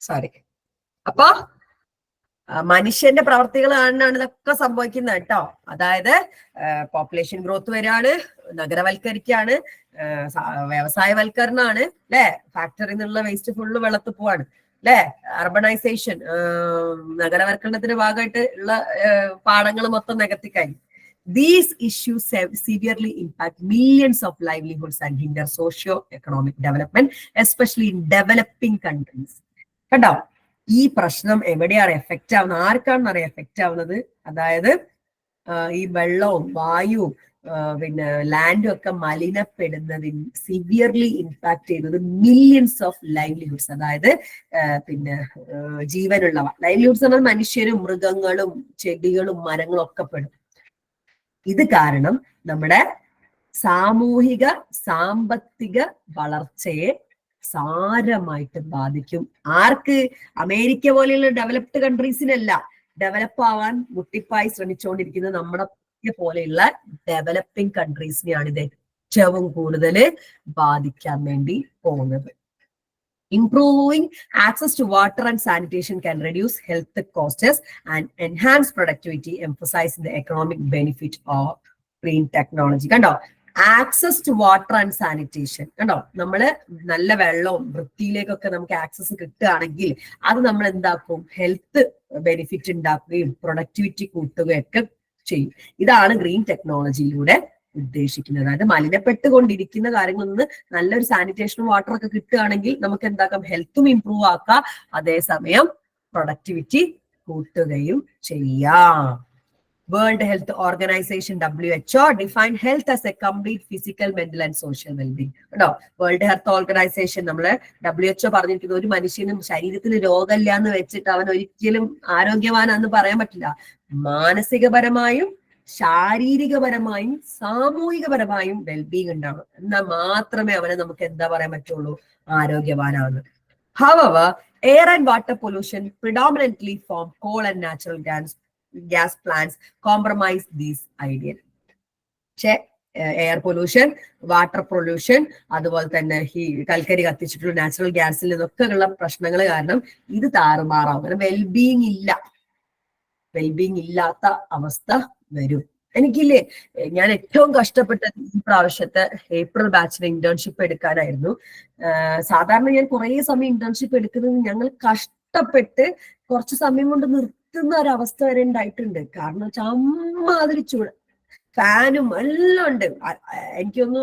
സോറി. അപ്പൊ മനുഷ്യന്റെ പ്രവർത്തികൾ കാരണമാണ് ഇതൊക്കെ സംഭവിക്കുന്നത് കേട്ടോ. അതായത് പോപ്പുലേഷൻ ഗ്രോത്ത് വരികയാണ്, നഗരവൽക്കരിക്കാണ്, വ്യവസായവൽക്കരണമാണ്, അല്ലെ, ഫാക്ടറിയിൽ നിന്നുള്ള വേസ്റ്റ് ഫുള്ള് വെള്ളത്തിൽ പോവാണ്, അല്ലെ, അർബണൈസേഷൻ, നഗരവൽക്കരണത്തിന്റെ ഭാഗമായിട്ട് ഉള്ള പാടങ്ങൾ മൊത്തം നികത്തിക്കഴിഞ്ഞു. These issues severely impact millions of livelihoods and hinder socio-economic development, especially in developing countries. കണ്ടോ, ഈ പ്രശ്നം എവിടെയാണ് എഫക്റ്റ് ആവുന്നത്, ആർക്കാണെന്ന് എഫക്റ്റ് ആവുന്നത്? അതായത് ഈ വെള്ളവും വായുവും പിന്നെ ലാൻഡും ഒക്കെ മലിനപ്പെടുന്നതിന് സിവിയർലി ഇമ്പാക്ട് ചെയ്യുന്നത് മില്യൺസ് ഓഫ് ലൈവ്ലിഹുഡ്സ്, അതായത് പിന്നെ ജീവനുള്ളവ. ലൈവ്ലിഹുഡ്സ് എന്നാൽ മനുഷ്യരും മൃഗങ്ങളും ചെടികളും മരങ്ങളും ഒക്കെ പെടും. ഇത് കാരണം നമ്മുടെ സാമൂഹിക സാമ്പത്തിക വളർച്ചയെ സാരമായിട്ട് ബാധിക്കും. ആർക്ക്? അമേരിക്ക പോലെയുള്ള ഡെവലപ്ഡ് കൺട്രീസിനല്ല, ഡെവലപ്പ് ആവാൻ മുട്ടിപ്പായി ശ്രമിച്ചുകൊണ്ടിരിക്കുന്നത് നമ്മുടെ പോലെയുള്ള ഡെവലപ്പിംഗ് കൺട്രീസിനെയാണ് ഇത് ഏറ്റവും കൂടുതൽ ബാധിക്കാൻ വേണ്ടി പോകുന്നത്. Improving access to water and sanitation can reduce health costs and enhance productivity, emphasizing the economic benefit of green technology. കണ്ടോ, access to water and sanitation. കണ്ടോ, നമ്മള് നല്ല വെള്ളവും വൃത്തിയിലേക്കൊക്കെ നമുക്ക് ആക്സസ് കിട്ടുകയാണെങ്കിൽ അത് നമ്മൾ എന്താക്കും? ഹെൽത്ത് ബെനിഫിറ്റ് ഉണ്ടാക്കുകയും പ്രൊഡക്ടിവിറ്റി കൂട്ടുകയൊക്കെ ചെയ്യും. ഇതാണ് ഗ്രീൻ ടെക്നോളജിയിലൂടെ ഉദ്ദേശിക്കുന്നത്. അതായത് മലിനപ്പെട്ടുകൊണ്ടിരിക്കുന്ന കാര്യങ്ങളിൽ നിന്ന് നല്ലൊരു സാനിറ്റേഷനും വാട്ടർ ഒക്കെ കിട്ടുകയാണെങ്കിൽ നമുക്ക് എന്താക്കാം? ഹെൽത്തും ഇംപ്രൂവ് ആക്കാം, അതേസമയം പ്രൊഡക്ടിവിറ്റി കൂട്ടുകയും ചെയ്യാം. World health organisation WHO define health as A complete physical, mental and social wellbeing. കേട്ടോ, വേൾഡ് ഹെൽത്ത് ഓർഗനൈസേഷൻ നമ്മള് WHO പറഞ്ഞിരിക്കുന്നത് ഒരു മനുഷ്യനും ശരീരത്തിന് രോഗമില്ല എന്ന് വെച്ചിട്ട് അവൻ ഒരിക്കലും ആരോഗ്യവാനാന്ന് പറയാൻ പറ്റില്ല. മാനസികപരമായും ശാരീരികപരമായും സാമൂഹികപരമായും വെൽബീങ് ഉണ്ടാവണം, എന്നാൽ മാത്രമേ അവനെ നമുക്ക് എന്താ പറയാൻ പറ്റുള്ളൂ? ആരോഗ്യവാനാണ്. However, air and water pollution predominantly from coal and natural gas plants compromise these ideas. പക്ഷേ എയർ പൊല്യൂഷൻ, വാട്ടർ പൊല്യൂഷൻ, അതുപോലെ തന്നെ ഈ കൽക്കരി കത്തിച്ചിട്ടുള്ള നാച്ചുറൽ ഗ്യാസിൽ നിന്നൊക്കെ ഉള്ള പ്രശ്നങ്ങൾ കാരണം ഇത് താറുമാറാവും. കാരണം വെൽബീങ് ഇല്ലാത്ത അവസ്ഥ വരും. എനിക്കില്ലേ, ഞാൻ ഏറ്റവും കഷ്ടപ്പെട്ടത് ഈ പ്രാവശ്യത്തെ ഏപ്രിൽ ബാച്ചിന് ഇന്റേൺഷിപ്പ് എടുക്കാനായിരുന്നു. സാധാരണ ഞാൻ കുറെ സമയം ഇന്റേൺഷിപ്പ് എടുക്കുന്നത് ഞങ്ങൾ കഷ്ടപ്പെട്ട് കുറച്ച് സമയം കൊണ്ട് നിർത്തുന്ന ഒരവസ്ഥ വരെ ഉണ്ടായിട്ടുണ്ട്. കാരണം വെച്ചാൽ അമ്മാതിരി ചൂട്, ഫാനും എല്ലാം ഉണ്ട്. എനിക്കൊന്ന്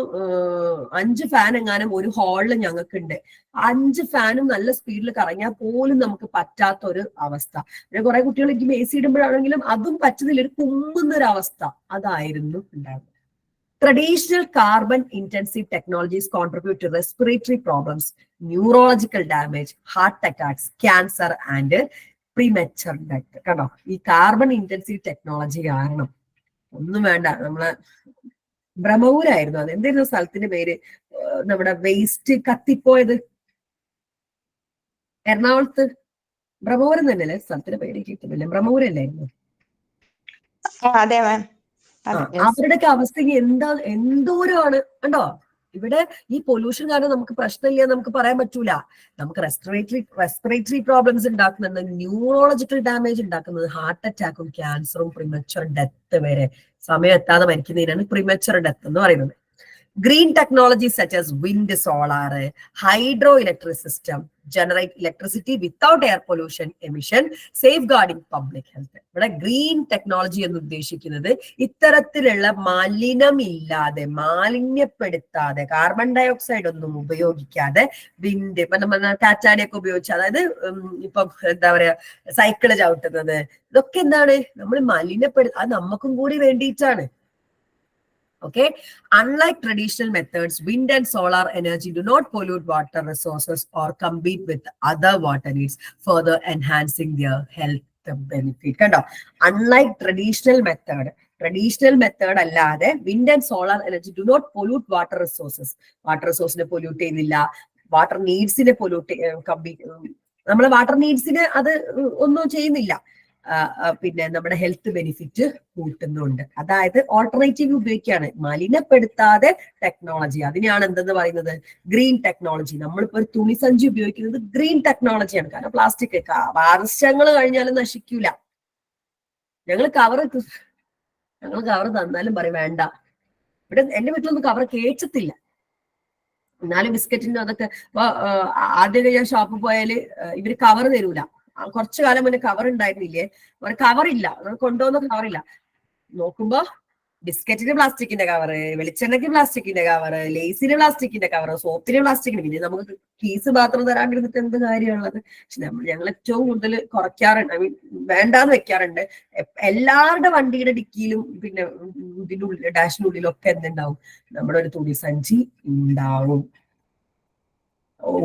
5 ഫാൻ എങ്ങാനും ഒരു ഹാളിൽ ഞങ്ങൾക്കുണ്ട്. 5 ഫാനും നല്ല സ്പീഡിൽ കറങ്ങിയാൽ പോലും നമുക്ക് പറ്റാത്ത ഒരു അവസ്ഥ. പിന്നെ കുറെ കുട്ടികൾ എനിക്ക് AC ഇടുമ്പോഴാണെങ്കിലും അതും പറ്റുന്നില്ല, ഒരു കുമ്പുന്നൊരവസ്ഥ അതായിരുന്നു ഉണ്ടാകുന്നത്. Traditional carbon intensive technologies contribute to respiratory problems, neurological damage, heart attacks, cancer and premature death. കണ്ടോ, ഈ കാർബൺ ഇന്റൻസീവ് ടെക്നോളജി കാരണം ഒന്നും വേണ്ട, നമ്മളെ ബ്രഹ്മപൂരായിരുന്നു, അത് എന്തായിരുന്നു സ്ഥലത്തിന്റെ പേര്, നമ്മുടെ വേസ്റ്റ് കത്തിപ്പോയത്, എറണാകുളത്ത് ബ്രഹ്മപുരം തന്നെയല്ലേ സ്ഥലത്തിന്റെ പേര്? കിട്ടുന്നില്ല, ബ്രഹ്മപുരല്ലായിരുന്നു? അതെ മാം. അവരുടെയൊക്കെ അവസ്ഥ എന്തോരമാണ് കണ്ടോ. ഇവിടെ ഈ പൊല്യൂഷൻ കാരണം നമുക്ക് പ്രശ്നമില്ല നമുക്ക് പറയാൻ പറ്റൂല. നമുക്ക് റെസ്പിറേറ്ററി പ്രോബ്ലംസ് ഉണ്ടാക്കുന്നുണ്ട്, ന്യൂറോളജിക്കൽ ഡാമേജ് ഉണ്ടാക്കുന്നത്, ഹാർട്ട് അറ്റാക്കും ക്യാൻസറും പ്രിമച്വർ ഡെത്ത് വരെ, സമയം എത്താതെ മരിക്കുന്നതിനാണ് പ്രിമച്വർ ഡെത്ത് എന്ന് പറയുന്നത്. Green technologies such as wind, solar, hydroelectric system generate electricity without air pollution emission, safeguarding public health. ഇവിടെ ഗ്രീൻ ടെക്നോളജി എന്ന് ഉദ്ദേശിക്കുന്നത് ഇത്തരത്തിലുള്ള മാലിന്യപ്പെടുത്താതെ, കാർബൺ ഡയോക്സൈഡ് ഒന്നും ഉപയോഗിക്കാതെ, വിൻഡ്, ഇപ്പൊ നമ്മൾ ടാറ്റാടിയൊക്കെ ഉപയോഗിച്ച്, അതായത് ഇപ്പൊ എന്താ പറയാ സൈക്കിള് ചവിട്ടുന്നത്, ഇതൊക്കെ എന്താണ് നമ്മൾ അത് നമുക്കും കൂടി വേണ്ടിയിട്ടാണ്. Okay, unlike traditional methods, wind and solar energy do not pollute water resources or compete with other water needs, further enhancing their health benefit. Kando, unlike traditional method allade wind and solar energy do not pollute water resources. Water resource ne pollute cheyilla, water needs ne pollute compete, nammala water needs ne adu onnu cheyyunnilla. പിന്നെ നമ്മുടെ health benefit കൂട്ടുന്നുണ്ട്. അതായത് alternative ഉപയോഗിക്കുകയാണ്, മലിനപ്പെടുത്താതെ technology. അതിനെയാണ് എന്തെന്ന് പറയുന്നത്? Green technology. നമ്മളിപ്പോ ഒരു തുണിസഞ്ചി ഉപയോഗിക്കുന്നത് ഗ്രീൻ ടെക്നോളജിയാണ്. കാരണം പ്ലാസ്റ്റിക് വർഷങ്ങൾ കഴിഞ്ഞാലും നശിക്കൂല. ഞങ്ങൾ കവർ തന്നാലും പറയും വേണ്ട. ഇവിടെ എന്റെ വീട്ടിലൊന്നും കവർ കേച്ചത്തില്ല. എന്നാലും ബിസ്ക്കറ്റിന്റെ അതൊക്കെ ആദ്യമൊക്കെ ഞാൻ ഷോപ്പിൽ പോയാല് ഇവര് കവർ തരൂല. കുറച്ചു കാലം മുന്നേ കവർ ഉണ്ടായിരുന്നില്ലേ, കവറില്ല, കൊണ്ടുവന്ന കവറില്ല. നോക്കുമ്പോ ബിസ്ക്കറ്റിന് പ്ലാസ്റ്റിക്കിന്റെ കവറ്, വെളിച്ചെണ്ണയ്ക്ക് പ്ലാസ്റ്റിക്കിന്റെ കവറ്, ലേസിന് പ്ലാസ്റ്റിക്കിന്റെ കവറ്, സോപ്പിന് പ്ലാസ്റ്റിക്കിന്. പിന്നെ നമുക്ക് കീസ് മാത്രം തരാണ്ടിരുന്നിട്ട് എന്ത് കാര്യമുള്ളത്? പക്ഷെ ഞങ്ങൾ ഏറ്റവും കൂടുതൽ കുറയ്ക്കാറുണ്ട്, ഐ മീൻ വേണ്ടാന്ന് വെക്കാറുണ്ട്. എല്ലാവരുടെ വണ്ടിയുടെ ഡിക്കിയിലും പിന്നെ ഇതിനുള്ളിൽ ഡാഷിനുള്ളിലും ഒക്കെ എന്തുണ്ടാവും? നമ്മുടെ ഒരു തുണി സഞ്ചി ഉണ്ടാവും.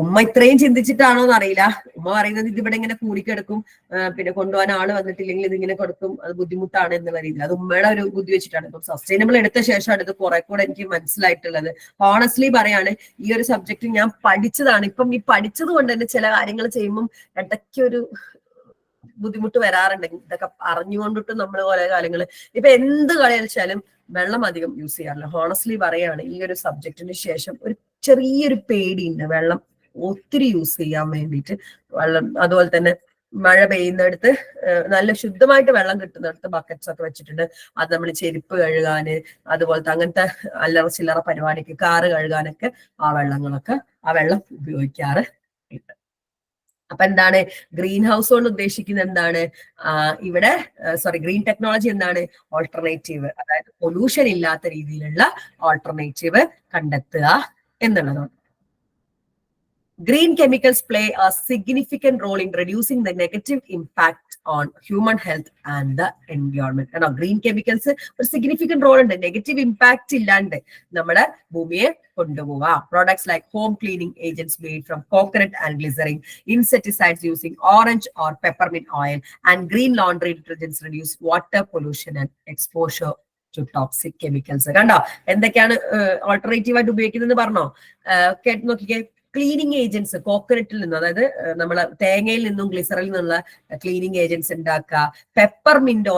ഉമ്മ ഇത്രയും ചിന്തിച്ചിട്ടാണോ എന്നറിയില്ല. ഉമ്മ പറയുന്നത് ഇതിവിടെ ഇങ്ങനെ കൂടിക്കിടക്കും, പിന്നെ കൊണ്ടുപോകാൻ ആള് വന്നിട്ടില്ലെങ്കിൽ ഇതിങ്ങനെ കൊടുക്കും, അത് ബുദ്ധിമുട്ടാണ് എന്ന് പറയുന്നത്. അത് ഉമ്മയുടെ ഒരു ബുദ്ധി വെച്ചിട്ടാണ്. ഇപ്പം സസ്റ്റൈനബിൾ എടുത്ത ശേഷമാണ് ഇത് കുറെ കൂടെ എനിക്ക് മനസ്സിലായിട്ടുള്ളത്. ഹോണസ്റ്റ്ലി പറയാണ്, ഈ ഒരു സബ്ജക്ട് ഞാൻ പഠിച്ചതാണ്. ഇപ്പം ഈ പഠിച്ചത് കൊണ്ട് തന്നെ ചില കാര്യങ്ങൾ ചെയ്യുമ്പം ഇടയ്ക്കൊരു ബുദ്ധിമുട്ട് വരാറുണ്ട്. ഇതൊക്കെ അറിഞ്ഞുകൊണ്ടിട്ട് നമ്മൾ കുറെ കാര്യങ്ങൾ ഇപ്പൊ എന്ത് കളിച്ചാലും വെള്ളം അധികം യൂസ് ചെയ്യാറില്ല. ഹോണസ്റ്റ്ലി പറയാണ്, ഈ ഒരു സബ്ജക്റ്റിന് ശേഷം ഒരു ചെറിയൊരു പേടിയുണ്ട് വെള്ളം ഒത്തിരി യൂസ് ചെയ്യാൻ വേണ്ടിയിട്ട്. വെള്ളം അതുപോലെ തന്നെ മഴ പെയ്യുന്നിടത്ത് നല്ല ശുദ്ധമായിട്ട് വെള്ളം കിട്ടുന്നിടത്ത് ബക്കറ്റ്സ് ഒക്കെ വെച്ചിട്ടുണ്ട്. അത് നമ്മൾ ചെരുപ്പ് കഴുകാന്, അതുപോലത്തെ അങ്ങനത്തെ അല്ലറ ചില്ലറ പരിപാടിക്ക്, കാറ് കഴുകാനൊക്കെ ആ വെള്ളം ഉപയോഗിക്കാറ് ഉണ്ട്. അപ്പൊ എന്താണ് ഗ്രീൻ ഹൗസ് കൊണ്ട് ഉദ്ദേശിക്കുന്നത്? എന്താണ് ഇവിടെ ഗ്രീൻ ടെക്നോളജി എന്താണ്? ഓൾട്ടർനേറ്റീവ്, അതായത് പൊല്യൂഷൻ ഇല്ലാത്ത രീതിയിലുള്ള ഓൾട്ടർനേറ്റീവ് കണ്ടെത്തുക എന്നുള്ളതാണ്. Green chemicals play a significant role in reducing the negative impact on human health and the environment. Green chemicals ഒരു significant role ഉണ്ട്. നെഗറ്റീവ് ഇമ്പാക്ട് ഇല്ലാണ്ട് നമ്മുടെ ഭൂമിയെ കൊണ്ടുപോവുക. Products like home cleaning agents made from coconut and glycerin, insecticides using orange or peppermint oil, and green laundry detergents reduce water pollution and exposure to toxic chemicals. കണ്ടോ എന്തൊക്കെയാണ് alternative ആയിട്ട് ഉപയോഗിക്കുന്നത് പറഞ്ഞോ? കേട്ട് നോക്കിക്കേ. ക്ലീനിങ് ഏജൻസ് കോക്കനട്ടിൽ നിന്നും, അതായത് നമ്മളെ തേങ്ങയിൽ നിന്നും ഗ്ലിസറിൽ നിന്നുള്ള ക്ലീനിങ് ഏജൻസ് ഉണ്ടാക്കുക. പെപ്പർമിന്റും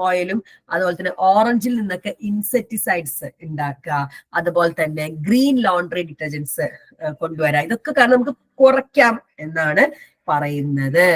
ഓയിലും, അതുപോലെ തന്നെ ഓറഞ്ചിൽ നിന്നൊക്കെ ഇൻസെക്ടിസൈഡ്സ് ഉണ്ടാക്കുക. അതുപോലെ തന്നെ ഗ്രീൻ ലോണ്ടറി ഡിറ്റർജൻസ് കൊണ്ടുവരാം. ഇതൊക്കെ കാരണം നമുക്ക് കുറയ്ക്കാം എന്നാണ് പറയുന്നത്.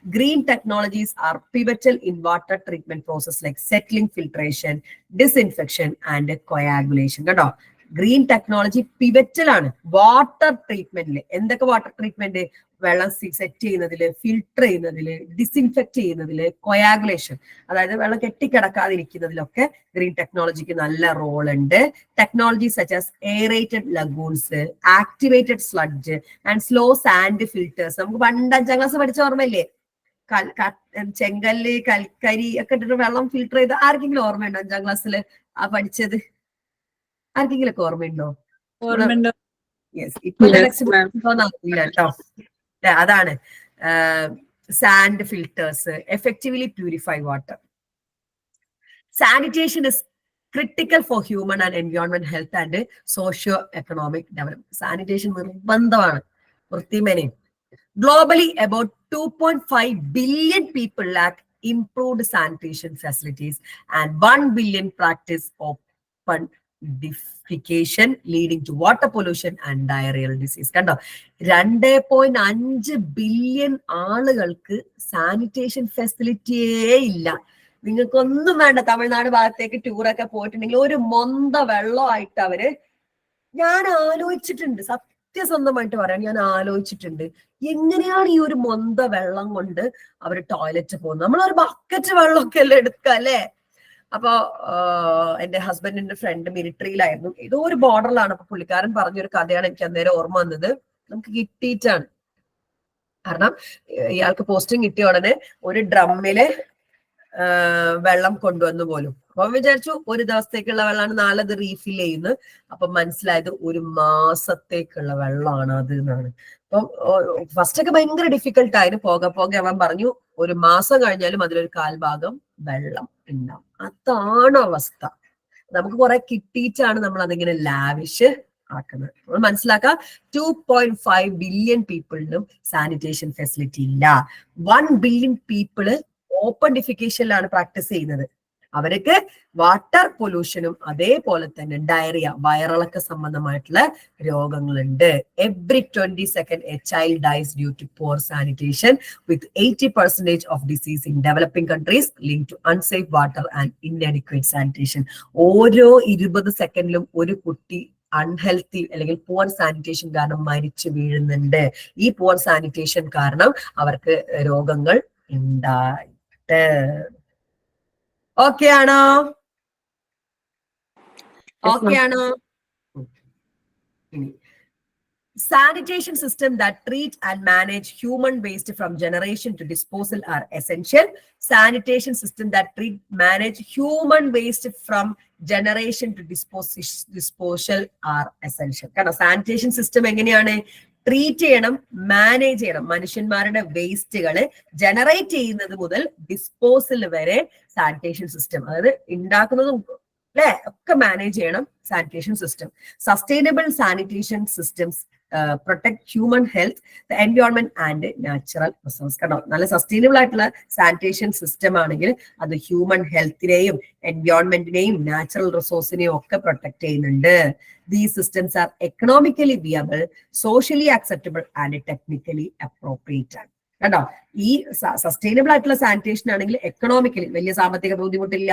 Green technologies are pivotal in water treatment process like settling, filtration, disinfection and coagulation. കേട്ടോ, ഗ്രീൻ ടെക്നോളജി പിവറ്റൽ ആണ് വാട്ടർ ട്രീറ്റ്മെന്റിൽ. എന്തൊക്കെ വാട്ടർ ട്രീറ്റ്മെന്റ്? വെള്ളം സെറ്റ് ചെയ്യുന്നതില്, ഫിൽട്ടർ ചെയ്യുന്നതില്, ഡിസിൻഫെക്ട് ചെയ്യുന്നതില്, കൊയാഗുലേഷൻ, അതായത് വെള്ളം കെട്ടിക്കിടക്കാതിരിക്കുന്നതിലൊക്കെ ഗ്രീൻ ടെക്നോളജിക്ക് നല്ല റോൾ ഉണ്ട്. Technology such as aerated lagoons, activated sludge and slow sand filters. നമുക്ക് പണ്ട് 5ാം ക്ലാസ് പഠിച്ച ഓർമ്മയില്ലേ? ചെങ്കല്ല്, കൽക്കരി ഒക്കെ ഇട്ടിട്ട് വെള്ളം ഫിൽട്ടർ ചെയ്ത് ആർക്കെങ്കിലും ഓർമ്മയുണ്ടോ? 5ാം ക്ലാസ്സിൽ പഠിച്ചത് ആർക്കെങ്കിലും ഒക്കെ ഓർമ്മയുണ്ടോ? യെസ്, ഇപ്പൊ കേട്ടോ. അതാണ് sand filters effectively purify water. Sanitation is critical for human and environment health and socio-economic development. Sanitation നിർബന്ധമാണ്, വൃത്തിമേനയും. Globally, about 2.5 billion people lack improved sanitation facilities and 1 billion practice open defecation, leading to water pollution and diarrheal disease. കണ്ടോ, 2.5 billion ആളുകൾക്ക് sanitation ഫെസിലിറ്റിയേ ഇല്ല. നിങ്ങൾക്കൊന്നും വേണ്ട, തമിഴ്നാട് ഭാഗത്തേക്ക് ടൂറൊക്കെ പോയിട്ടുണ്ടെങ്കിൽ ഒരു മൊന്ത വെള്ളമായിട്ട് അവര്, ഞാൻ ആലോചിച്ചിട്ടുണ്ട്, സത്യസന്ധമായിട്ട് പറയാൻ ഞാൻ ആലോചിച്ചിട്ടുണ്ട്, എങ്ങനെയാണ് ഈ ഒരു മൊന്ത വെള്ളം കൊണ്ട് അവർ ടോയ്ലറ്റ് പോകുന്നത്? നമ്മളൊരു ബക്കറ്റ് വെള്ളമൊക്കെ അല്ലേ എടുക്കുക അല്ലേ? അപ്പൊ എന്റെ ഹസ്ബൻഡിന്റെ ഫ്രണ്ട് മിലിറ്ററിയിലായിരുന്നു, ഏതോ ഒരു ബോർഡറിലാണ്. അപ്പൊ പുള്ളിക്കാരൻ പറഞ്ഞൊരു കഥയാണ് എനിക്ക് അന്നേരം ഓർമ്മ വന്നത്. നമുക്ക് കിട്ടിയിട്ടാണ്, കാരണം ഇയാൾക്ക് പോസ്റ്റിംഗ് കിട്ടിയ ഉടനെ ഒരു ഡ്രമ്മില് വെള്ളം കൊണ്ടുവന്നു പോലും. അപ്പൊ വിചാരിച്ചു ഒരു ദിവസത്തേക്കുള്ള വെള്ളമാണ്, നാളെ അത് റീഫിൽ ചെയ്യുന്നു. അപ്പൊ മനസ്സിലായത് 1 മാസത്തേക്കുള്ള വെള്ളമാണ് അത് എന്നാണ്. അപ്പം ഫസ്റ്റ് ഒക്കെ ഭയങ്കര ഡിഫിക്കൽട്ട് ആയിരുന്നു. പോകെ അവൻ പറഞ്ഞു 1 മാസം കഴിഞ്ഞാലും അതിലൊരു 1/4 ഭാഗം വെള്ളം ഉണ്ടാവും. അതാണ് അവസ്ഥ. നമുക്ക് കുറെ കിട്ടിയിട്ടാണ് നമ്മൾ അതിങ്ങനെ ലാവിഷ് ആക്കുന്നത്. നമ്മൾ മനസ്സിലാക്കുക 2.5 ബില്യൺ പീപ്പിളിനും സാനിറ്റേഷൻ ഫെസിലിറ്റി ഇല്ല. 1 ബില്യൺ പീപ്പിള് ഓപ്പൺ ഡിഫിക്കേഷനിലാണ് പ്രാക്ടീസ് ചെയ്യുന്നത്. അവർക്ക് വാട്ടർ പൊല്യൂഷനും അതേപോലെ തന്നെ ഡയറിയ വയറിളക്ക സംബന്ധമായിട്ടുള്ള രോഗങ്ങളുണ്ട്. Every 20 seconds a child dies due to poor sanitation, with 80% of disease in developing countries linked to unsafe water and inadequate sanitation. ഓരോ 20 സെക്കൻഡിലും ഒരു കുട്ടി അൺഹെൽത്തി അല്ലെങ്കിൽ പുവർ സാനിറ്റേഷൻ കാരണം മരിച്ചു വീഴുന്നുണ്ട്. ഈ പുവർ സാനിറ്റേഷൻ കാരണം അവർക്ക് രോഗങ്ങൾ ഉണ്ടായിട്ട്. ഓക്കെ ആണോ? ഓക്കെ ആണോ? Sanitation system that treat and manage human waste from generation to disposal are essential. Sanitation system that treat manage human waste from generation to disposal are essential. കാരണം sanitation system എങ്ങനെയാണ്? Treat ചെയ്യണം, manage ചെയ്യണം. മനുഷ്യന്മാരുടെ വേസ്റ്റുകള് generate ചെയ്യുന്നത് മുതൽ disposal വരെ sanitation system, അതായത് ഉണ്ടാക്കുന്നതും അല്ലെ ഒക്കെ മാനേജ് ചെയ്യണം sanitation system. Sustainable sanitation systems protect human health, the environment and natural resource. കണ്ടോ, നല്ല സസ്റ്റൈനബിൾ ആയിട്ടുള്ള സാനിറ്റേഷൻ സിസ്റ്റം ആണെങ്കിൽ അത് ഹ്യൂമൻ ഹെൽത്തിനെയും എൻവയോൺമെന്റിനെയും നാച്ചുറൽ റിസോഴ്സിനെയും ഒക്കെ പ്രൊട്ടക്ട് ചെയ്യുന്നുണ്ട്. These systems are economically viable, socially acceptable and technically appropriate. കണ്ടോ, ഈ സസ്റ്റൈനബിൾ ആയിട്ടുള്ള സാനിറ്റേഷൻ ആണെങ്കിൽ എക്കണോമിക്കലി വലിയ സാമ്പത്തിക ബുദ്ധിമുട്ടില്ല,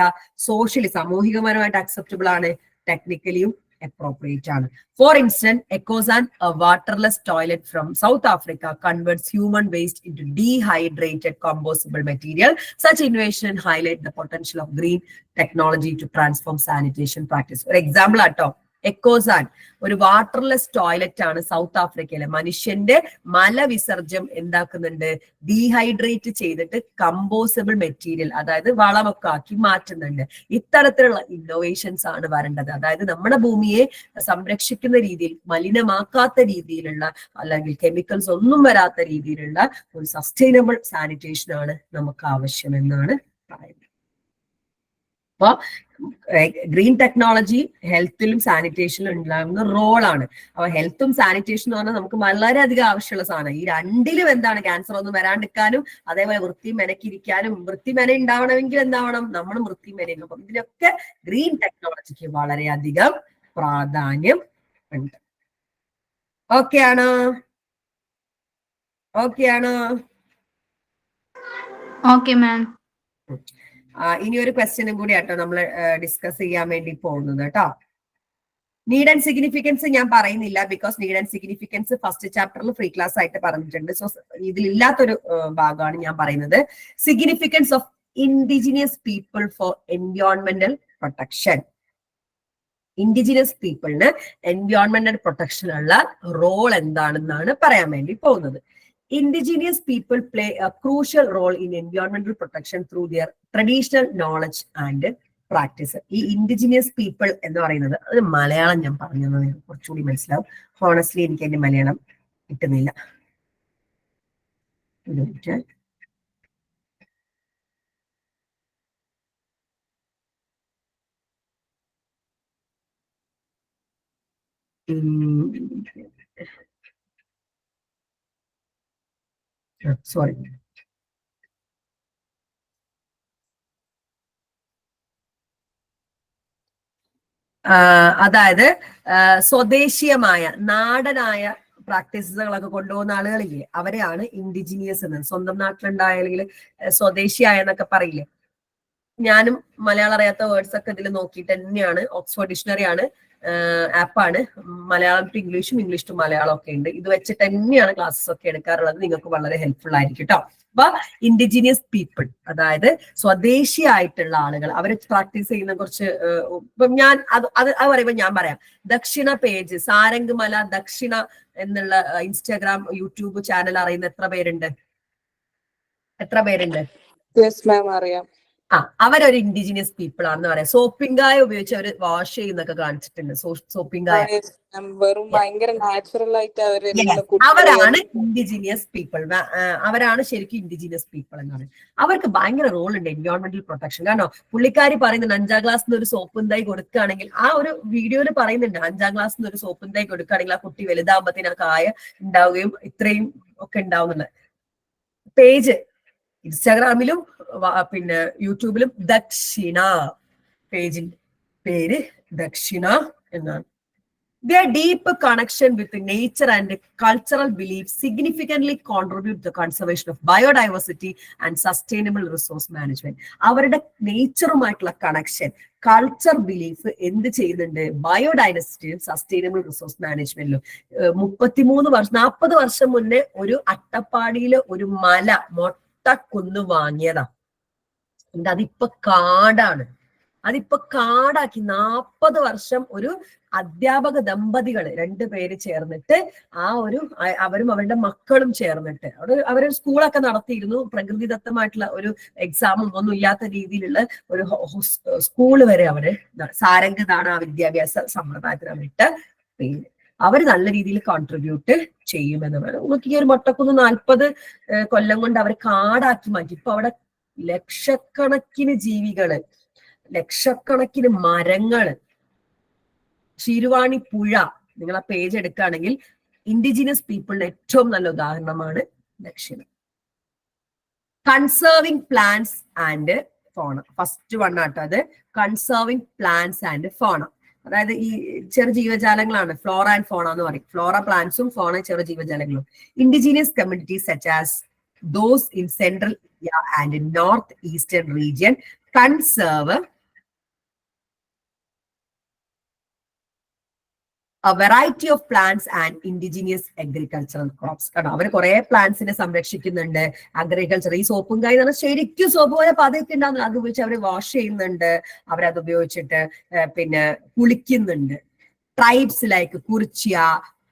സോഷ്യലി സാമൂഹികപരമായിട്ട് അക്സെപ്റ്റബിൾ ആണ്, ടെക്നിക്കലിയും appropriate ആണ്. For instance, Ecosan, a waterless toilet from South Africa, converts human waste into dehydrated combustible material. Such innovation highlight the potential of green technology to transform sanitation practice. For example, ആട്ടോ, എക്കോസാൻ ഒരു waterless toilet ആണ് south ആഫ്രിക്കയിലെ. മനുഷ്യന്റെ മലവിസർജ്യം എന്താക്കുന്നുണ്ട്? Dehydrate ചെയ്തിട്ട് കമ്പോസിബിൾ material, അതായത് വളമൊക്കെ ആക്കി മാറ്റുന്നുണ്ട്. ഇത്തരത്തിലുള്ള ഇന്നോവേഷൻസ് ആണ് വരേണ്ടത്. അതായത് നമ്മുടെ ഭൂമിയെ സംരക്ഷിക്കുന്ന രീതിയിൽ, മലിനമാക്കാത്ത രീതിയിലുള്ള അല്ലെങ്കിൽ കെമിക്കൽസ് ഒന്നും വരാത്ത രീതിയിലുള്ള ഒരു സസ്റ്റൈനബിൾ സാനിറ്റേഷൻ ആണ് നമുക്ക് ആവശ്യമെന്നാണ് പറയുന്നത്. അപ്പൊ ഗ്രീൻ ടെക്നോളജി ഹെൽത്തിലും സാനിറ്റേഷനിലും ഉണ്ടാകുന്ന റോളാണ്. അപ്പൊ ഹെൽത്തും സാനിറ്റേഷനും എന്ന് പറഞ്ഞാൽ നമുക്ക് വളരെയധികം ആവശ്യമുള്ള സാധനം. ഈ രണ്ടിലും എന്താണ്? ക്യാൻസർ ഒന്നും വരാണ്ടിരിക്കാനും അതേപോലെ വൃത്തി മെനക്കിരിക്കാനും. വൃത്തി മെന ഉണ്ടാവണമെങ്കിൽ എന്താവണം? നമ്മളും വൃത്തി മെനയും. അപ്പം ഇതിലൊക്കെ ഗ്രീൻ ടെക്നോളജിക്ക് വളരെയധികം പ്രാധാന്യം ഉണ്ട്. ഓക്കെ ആണോ? ഓക്കെ ആണോ? Okay ma'am. ഇനി ഒരു ക്വസ്റ്റ്യനും കൂടി ആട്ടോ നമ്മൾ ഡിസ്കസ് ചെയ്യാൻ വേണ്ടി പോകുന്നത് കേട്ടോ. നീഡ് ആൻഡ് സിഗ്നിഫിക്കൻസ് ഞാൻ പറയുന്നില്ല, because need and significance first ചാപ്റ്ററിൽ ഫ്രീ ക്ലാസ് ആയിട്ട് പറഞ്ഞിട്ടുണ്ട്. സോ ഇതിലില്ലാത്തൊരു ഭാഗമാണ് ഞാൻ പറയുന്നത്. Significance of indigenous people for എൻവയോൺമെന്റൽ പ്രൊട്ടക്ഷൻ. ഇൻഡിജിനിയസ് പീപ്പിളിന് എൻവയോൺമെന്റൽ പ്രൊട്ടക്ഷനുള്ള റോൾ എന്താണെന്നാണ് പറയാൻ വേണ്ടി പോകുന്നത്. Indigenous people play a crucial role in environmental protection through their traditional knowledge and practice. ഈ ഇൻഡിജിനിയസ് പീപ്പിൾ എന്ന് പറയുന്നത്, അത് മലയാളം ഞാൻ പറഞ്ഞത് കുറച്ചുകൂടി മനസ്സിലാവും. ഹോണസ്റ്റ്ലി എനിക്ക് എന്റെ മലയാളം കിട്ടുന്നില്ല. സോറി, അതായത് സ്വദേശീയമായ നാടനായ പ്രാക്ടീസുകളൊക്കെ കൊണ്ടുപോകുന്ന ആളുകളില്ലേ, അവരെയാണ് ഇൻഡിജിനിയസ് എന്ന്. സ്വന്തം നാട്ടിലുണ്ടായ അല്ലെങ്കിൽ സ്വദേശിയായ എന്നൊക്കെ പറയില്ലേ. ഞാനും മലയാളം അറിയാത്ത വേർഡ്സ് ഒക്കെ ഇതിൽ നോക്കിയിട്ട് തന്നെയാണ്. ഓക്സ്ഫോർഡ് ഡിക്ഷണറി ആണ്, ആപ്പാണ്. മലയാളം ടു ഇംഗ്ലീഷും ഇംഗ്ലീഷ് ടു മലയാളം ഒക്കെ ഉണ്ട്. ഇത് വെച്ചിട്ട് തന്നെയാണ് ക്ലാസ്സസ് ഒക്കെ എടുക്കാറുള്ളത്. നിങ്ങൾക്ക് വളരെ ഹെൽപ്ഫുൾ ആയിരിക്കും കേട്ടോ. അപ്പൊ ഇൻഡിജിനിയസ് പീപ്പിൾ, അതായത് സ്വദേശിയായിട്ടുള്ള ആളുകൾ, അവരെ പ്രാക്ടീസ് ചെയ്യുന്ന കുറച്ച് ഇപ്പം ഞാൻ അത് പറയുമ്പോൾ ഞാൻ പറയാം. ദക്ഷിണ പേജ്, സാരംഗ് മല ദക്ഷിണ എന്നുള്ള ഇൻസ്റ്റാഗ്രാം യൂട്യൂബ് ചാനൽ അറിയുന്ന എത്ര പേരുണ്ട്? എത്ര പേരുണ്ട്? യെസ് മാം, അറിയാം. അവരൊരു ഇൻഡിജിനിയസ് പീപ്പിൾ ആണെന്ന് പറയാം. സോപ്പിംഗായ ഉപയോഗിച്ച് അവർ വാഷ് ചെയ്യുന്നൊക്കെ കാണിച്ചിട്ടുണ്ട്. സോപ്പിംഗായ വെറും ഭയങ്കര നാച്ചുറൽ ആയിട്ട് അവരാണ് ഇൻഡിജിനിയസ് പീപ്പിൾ. അവരാണ് ശരിക്കും ഇൻഡിജിനിയസ് പീപ്പിൾ എന്ന് പറയുന്നത്. അവർക്ക് ഭയങ്കര റോൾ ഉണ്ട് എൻവയോൺമെന്റൽ പ്രൊട്ടക്ഷൻ. കാരണം പുള്ളിക്കാരി പറയുന്നുണ്ട് 5ാം ക്ലാസ്സിൽ ഒരു സോപ്പും തൈ കൊടുക്കുകയാണെങ്കിൽ, ആ ഒരു വീഡിയോയിൽ പറയുന്നുണ്ട് 5ാം ക്ലാസ്സിൽ ഒരു സോപ്പും തൈ കൊടുക്കുകയാണെങ്കിൽ ആ കുട്ടി വലുതാകുമ്പത്തേന് ആ കായ ഉണ്ടാവുകയും ഇത്രയും ഒക്കെ ഉണ്ടാവുന്നുള്ളത്. പേജ് ഇൻസ്റ്റാഗ്രാമിലും പിന്നെ യൂട്യൂബിലും ദക്ഷിണ പേജിന്റെ പേര് ദക്ഷിണ എന്നാണ്. Their deep connection with nature and cultural beliefs significantly contribute to the conservation of biodiversity and sustainable resource management. അവരുടെ നേച്ചറുമായിട്ടുള്ള കണക്ഷൻ, കൾച്ചർ ബിലീഫ് എന്ത് ചെയ്യുന്നുണ്ട്? ബയോഡൈവേഴ്സിറ്റിയും സസ്റ്റൈനബിൾ റിസോഴ്സ് മാനേജ്മെന്റിലും. 40 വർഷം മുന്നേ ഒരു അട്ടപ്പാടിയില് ഒരു മല മൊട്ടക്കുന്ന് വാങ്ങിയതാ. അതിപ്പോ കാടാണ്. അതിപ്പോ കാടാക്കി 40 വർഷം ഒരു അധ്യാപക ദമ്പതികൾ 2 പേര് ചേർന്നിട്ട് അവരും അവരുടെ മക്കളും ചേർന്നിട്ട് അവര് സ്കൂളൊക്കെ നടത്തിയിരുന്നു. പ്രകൃതിദത്തമായിട്ടുള്ള ഒരു എക്സാമും ഒന്നും ഇല്ലാത്ത രീതിയിലുള്ള ഒരു സ്കൂള് വരെ അവര് സാരംഗതാണ് ആ വിദ്യാഭ്യാസ സമ്പ്രദായത്തിന് അവരിട്ട പേര്. അവർ നല്ല രീതിയിൽ കോൺട്രിബ്യൂട്ട് ചെയ്യുമെന്ന് പറയാം. നമുക്ക് ഈ ഒരു മൊട്ടക്കുന്ന് 40 കൊല്ലം കൊണ്ട് അവർ കാടാക്കി മാറ്റി. ഇപ്പൊ അവിടെ ലക്ഷക്കണക്കിന് ജീവികള്, ലക്ഷക്കണക്കിന് മരങ്ങള്, ശീരുവാണി പുഴ. നിങ്ങൾ ആ പേജ് എടുക്കുകയാണെങ്കിൽ ഇൻഡിജിനസ് പീപ്പിളിന്റെ ഏറ്റവും നല്ല ഉദാഹരണമാണ് ദക്ഷിണ. കൺസേർവിംഗ് പ്ലാന്റ്സ് ആൻഡ് ഫോണ. ഫസ്റ്റ് വൺ ആട്ടോ അത്. കൺസേർവിംഗ് പ്ലാന്റ്സ് ആൻഡ് ഫോണ, അതായത് ഈ ചെറു ജീവജാലങ്ങളാണ് ഫ്ലോറ ആൻഡ് ഫോണ എന്ന് പറയും. ഫ്ലോറ പ്ലാന്റ്സും ഫോണ ചെറു ജീവജാലങ്ങളും. Indigenous communities such as those in Central India and in North Eastern region conserve a variety of plants and indigenous agricultural crops. കാരണം അവർ കുറെ പ്ലാന്റ്സിനെ സംരക്ഷിക്കുന്നുണ്ട്. അഗ്രികൾച്ചർ, ഈ സോപ്പും കായ് എന്ന് പറഞ്ഞാൽ ശരിക്കും സോപ്പ് പോലെ പതയൊക്കെ ഉണ്ടാകുന്നത്. അത് ഉപയോഗിച്ച് അവർ വാഷ് ചെയ്യുന്നുണ്ട്. അവരത് ഉപയോഗിച്ചിട്ട് പിന്നെ കുളിക്കുന്നുണ്ട്. Tribes like Kurichya,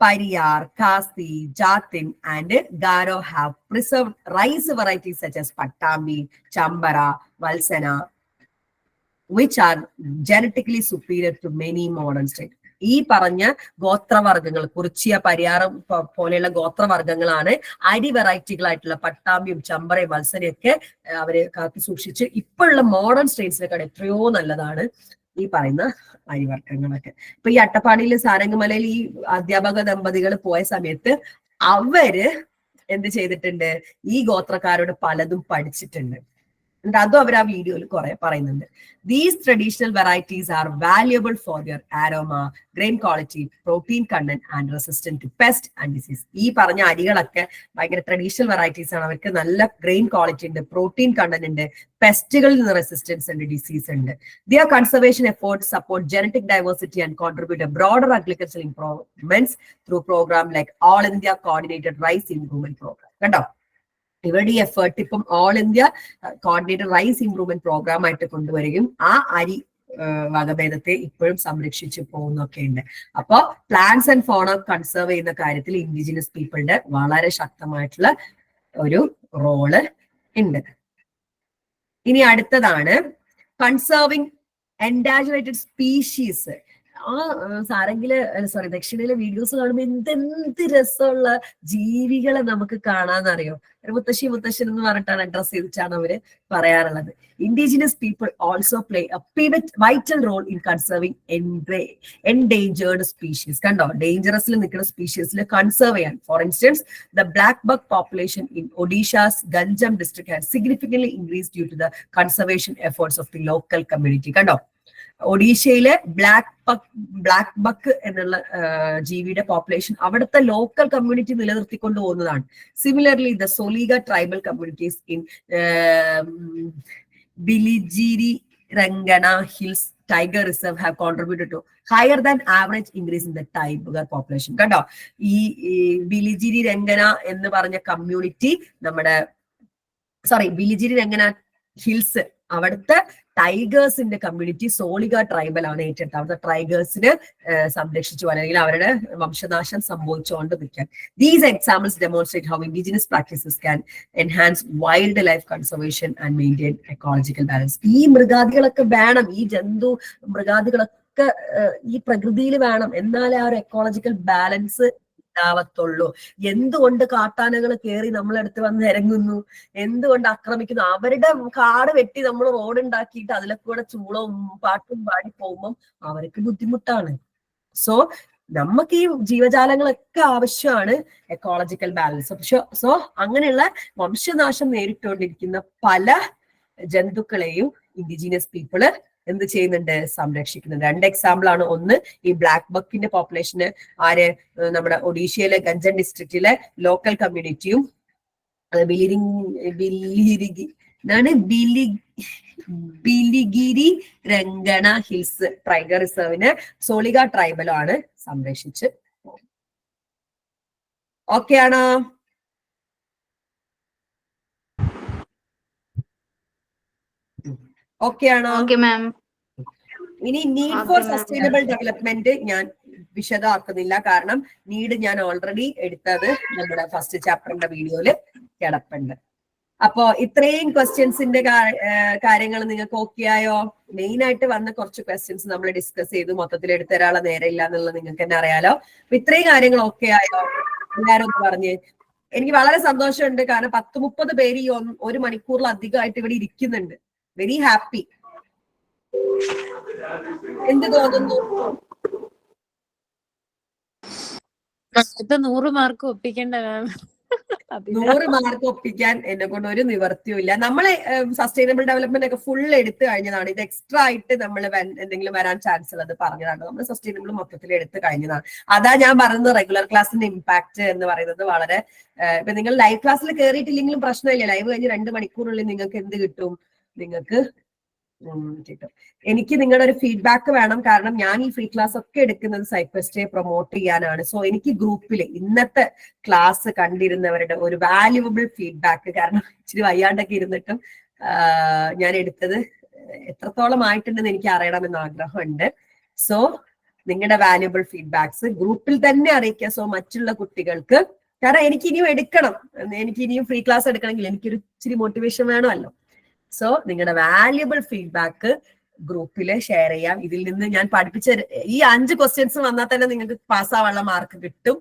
Pariyar, Khasi, Jatin, and Garo have preserved rice varieties such as Pattambi, Chambara, Valsana, which are genetically superior to many modern states. ഈ പറഞ്ഞ ഗോത്രവർഗ്ഗങ്ങൾ, കുറിച്ചിയ, പരിയാരം പോലെയുള്ള ഗോത്രവർഗ്ഗങ്ങളാണ് അരി വെറൈറ്റികളായിട്ടുള്ള പട്ടാമ്പിയും ചമ്പറയും വത്സനയൊക്കെ അവര് കാത്തി സൂക്ഷിച്ച് ഇപ്പോഴുള്ള മോഡേൺ സ്റ്റേറ്റ്സിനെക്കാൾ എത്രയോ നല്ലതാണ് ഈ പറയുന്ന അരിവർഗ്ഗങ്ങളൊക്കെ. ഇപ്പൊ ഈ അട്ടപ്പാടിയിൽ സാരംഗമലയിൽ ഈ അധ്യാപക ദമ്പതികൾ പോയ സമയത്ത് അവര് എന്ത് ചെയ്തിട്ടുണ്ട്? ഈ ഗോത്രക്കാരോട് പലതും പഠിച്ചിട്ടുണ്ട്. അതും അവർ ആ വീഡിയോയിൽ കുറെ പറയുന്നുണ്ട്. These traditional varieties are valuable for their aroma, grain quality, protein content and resistant to pest and disease. ഈ പറഞ്ഞ അരികളൊക്കെ ഭയങ്കര ട്രഡീഷണൽ വെറൈറ്റീസ് ആണ്. അവർക്ക് നല്ല ഗ്രെയിൻ ക്വാളിറ്റി ഉണ്ട്, പ്രോട്ടീൻ കണ്ടന്റ് ഉണ്ട്, പെസ്റ്റുകളിൽ നിന്ന് റെസിസ്റ്റൻസ് ഉണ്ട്, ഡിസീസ് ഉണ്ട്. Their conservation efforts support genetic diversity and contribute a broader agricultural improvements through program like All India Coordinated Rice Improvement Program. കണ്ടോ, ഇവരുടെ ഈ എഫേർട്ട് ഇപ്പം all India coordinated rice improvement program ആയിട്ട് കൊണ്ടുവരികയും ആ അരി വകഭേദത്തെ ഇപ്പോഴും സംരക്ഷിച്ചു പോകുന്നൊക്കെ ഉണ്ട്. അപ്പൊ പ്ലാന്റ്സ് ആൻഡ് ഫോണ കൺസേർവ് ചെയ്യുന്ന കാര്യത്തിൽ ഇൻഡിജിനസ് പീപ്പിളിന്റെ വളരെ ശക്തമായിട്ടുള്ള ഒരു റോള് ഉണ്ട്. ഇനി അടുത്തതാണ് കൺസേർവിങ് എൻഡാഞ്ചറേറ്റഡ് സ്പീഷീസ്. ആ ദക്ഷിണയിലെ വീഡിയോസ് കാണുമ്പോൾ എന്ത് രസമുള്ള ജീവികളെ നമുക്ക് കാണാന്നറിയോ. മുത്തശ്ശൻ എന്ന് പറഞ്ഞിട്ടാണ് അഡ്രസ് ചെയ്തിട്ടാണ് അവര് പറയാറുള്ളത്. Indigenous people also play a vital role in conserving endangered species. കണ്ടോ, ഡേഞ്ചറസിൽ നിൽക്കുന്ന സ്പീഷീസിൽ കൺസേർവ് ചെയ്യാൻ. For instance, the black buck population in Odisha's Ganjam district has significantly increase due to the conservation efforts of the local community. കണ്ടോ, ഒഡീഷയിലെ black buck എന്നുള്ള ജീവിയുടെ population അവിടുത്തെ ലോക്കൽ കമ്മ്യൂണിറ്റി നിലനിർത്തിക്കൊണ്ട് പോകുന്നതാണ്. Similarly the Soliga tribal communities in Biligiri Rangana hills tiger reserve have contributed to higher than average increase in the tiger population. കണ്ടോ, ഈ ബിലിജിരി രംഗന എന്ന് പറഞ്ഞ കമ്മ്യൂണിറ്റി ബിലിജിരി രംഗന ഹിൽസ് അവിടുത്തെ ടൈഗേഴ്സിന്റെ കമ്മ്യൂണിറ്റി സോളിഗ ട്രൈബൽ ആണ് ഏറ്റെടുത്തത്. അവിടുത്തെ ടൈഗേഴ്സിന് സംരക്ഷിച്ചു അല്ലെങ്കിൽ അവരുടെ വംശനാശം സംഭവിച്ചുകൊണ്ട് നിൽക്കാൻ. These examples demonstrate how indigenous practices can enhance wild life conservation and maintain ecological balance. ഈ മൃഗാദികളൊക്കെ വേണം, ഈ ജന്തു മൃഗാദികളൊക്കെ ഈ പ്രകൃതിയിൽ വേണം, എന്നാലേ ആ ഒരു എക്കോളജിക്കൽ ബാലൻസ് ാവത്തുള്ളൂ. എന്തുകൊണ്ട് കാട്ടാനകൾ കയറി നമ്മളെടുത്ത് വന്ന് ഇറങ്ങുന്നു, എന്തുകൊണ്ട് ആക്രമിക്കുന്നു? അവരുടെ കാട് വെട്ടി നമ്മൾ റോഡ് ഉണ്ടാക്കിയിട്ട് അതിലൊക്കെ കൂടെ ചൂളവും പാട്ടും പാടി പോകുമ്പോൾ അവർക്ക് ബുദ്ധിമുട്ടാണ്. സോ നമുക്ക് ഈ ജീവജാലങ്ങളൊക്കെ ആവശ്യമാണ് എക്കോളജിക്കൽ ബാലൻസ്. സോ അങ്ങനെയുള്ള വംശനാശം നേരിട്ടുകൊണ്ടിരിക്കുന്ന പല ജന്തുക്കളെയും ഇൻഡിജിനിയസ് പീപ്പിള് എന്ത് ചെയ്യുന്നുണ്ട്? സംരക്ഷിക്കുന്നുണ്ട്. 2 എക്സാമ്പിൾ ആണ്. ഒന്ന്, ഈ ബ്ലാക്ക് ബക്കിന്റെ പോപ്പുലേഷന് നമ്മുടെ ഒഡീഷയിലെ ഗഞ്ചൻ ഡിസ്ട്രിക്റ്റിലെ ലോക്കൽ കമ്മ്യൂണിറ്റിയും ബിലിഗിരി രംഗണ ഹിൽസ് ടൈഗർ റിസർവിന് സോളിഗ ട്രൈബലും ആണ് സംരക്ഷിച്ച്. ഓക്കെ ആണോ? ഓക്കെ ആണോ? ഇനി നീഡ് ഫോർ സസ്റ്റൈനബിൾ ഡെവലപ്മെന്റ് ഞാൻ വിശദമാക്കുന്നില്ല, കാരണം നീഡ് ഞാൻ ഓൾറെഡി എടുത്തത് നമ്മുടെ ഫസ്റ്റ് ചാപ്റ്ററിന്റെ വീഡിയോയില് കിടപ്പുണ്ട്. അപ്പോ ഇത്രയും ക്വസ്റ്റ്യൻസിന്റെ കാര്യങ്ങൾ നിങ്ങൾക്ക് ഓക്കെ ആയോ? മെയിൻ ആയിട്ട് വന്ന കുറച്ച് ക്വസ്റ്റ്യൻസ് നമ്മൾ ഡിസ്കസ് ചെയ്തു, മൊത്തത്തിൽ എടുത്തരാനുള്ള നേരമില്ല എന്നുള്ളത് നിങ്ങൾക്ക് തന്നെ അറിയാലോ. അപ്പൊ ഇത്രയും കാര്യങ്ങൾ ഓക്കെ ആയോ? എല്ലാരും ഒന്ന് പറഞ്ഞ്. എനിക്ക് വളരെ സന്തോഷമുണ്ട്, കാരണം 10-30 പേര് ഈ 1 മണിക്കൂറിലധികമായിട്ട് ഇവിടെ ഇരിക്കുന്നുണ്ട്. Very happy. എന്ത് തോന്നുന്നു? 100 മാർക്ക് ഒപ്പിക്കേണ്ട മാം. 100 മാർക്ക് ഒപ്പിക്കാൻ എന്നെ കൊണ്ട് ഒരു നിവർത്തിയും ഇല്ല. നമ്മളെ സസ്റ്റൈനബിൾ ഡെവലപ്മെന്റ് ഒക്കെ ഫുൾ എടുത്തു കഴിഞ്ഞതാണ്. ഇത് എക്സ്ട്രാ ആയിട്ട് നമ്മൾ എന്തെങ്കിലും വരാൻ ചാൻസ് ഉള്ളത് പറഞ്ഞതാണ്. നമ്മൾ സസ്റ്റൈനബിൾ മൊത്തത്തിൽ എടുത്തു കഴിഞ്ഞതാണ്. അതാ ഞാൻ പറയുന്നത്, റെഗുലർ ക്ലാസ്സിന്റെ ഇമ്പാക്ട് എന്ന് പറയുന്നത് വളരെ ഇപ്പൊ നിങ്ങൾ ലൈവ് ക്ലാസ്സിൽ കയറിയിട്ടില്ലെങ്കിലും പ്രശ്നമില്ല. ലൈവ് കഴിഞ്ഞ് 2 മണിക്കൂറിനുള്ളിൽ നിങ്ങൾക്ക് എന്ത് കിട്ടും? നിങ്ങൾക്ക് കിട്ടും. എനിക്ക് നിങ്ങളുടെ ഒരു ഫീഡ്ബാക്ക് വേണം, കാരണം ഞാൻ ഈ ഫ്രീ ക്ലാസ് ഒക്കെ എടുക്കുന്നത് സൈക്വസ്റ്റേ പ്രൊമോട്ട് ചെയ്യാനാണ്. സോ എനിക്ക് ഗ്രൂപ്പിൽ ഇന്നത്തെ ക്ലാസ് കണ്ടിരുന്നവരുടെ ഒരു വാല്യുവബിൾ ഫീഡ്ബാക്ക്, കാരണം ഇച്ചിരി വയ്യാണ്ടൊക്കെ ഇരുന്നിട്ടും ഞാൻ എടുത്തത് എത്രത്തോളം ആയിട്ടുണ്ടെന്ന് എനിക്ക് അറിയണമെന്ന് ആഗ്രഹമുണ്ട്. സോ നിങ്ങളുടെ വാല്യുബിൾ ഫീഡ്ബാക്സ് ഗ്രൂപ്പിൽ തന്നെ അറിയിക്കുക. സോ മറ്റുള്ള കുട്ടികൾക്ക്, കാരണം എനിക്ക് ഇനിയും എടുക്കണം, എനിക്ക് ഇനിയും ഫ്രീ ക്ലാസ് എടുക്കണമെങ്കിൽ എനിക്കൊരു ഇച്ചിരി മോട്ടിവേഷൻ വേണമല്ലോ. സോ നിങ്ങളുടെ വാല്യുബിൾ ഫീഡ്ബാക്ക് ഗ്രൂപ്പിൽ ഷെയർ ചെയ്യാം. ഇതിൽ നിന്ന് ഞാൻ പഠിപ്പിച്ച ഈ 5 ക്വസ്റ്റ്യൻസ് വന്നാൽ തന്നെ നിങ്ങൾക്ക് പാസ്സാവാനുള്ള മാർക്ക് കിട്ടും.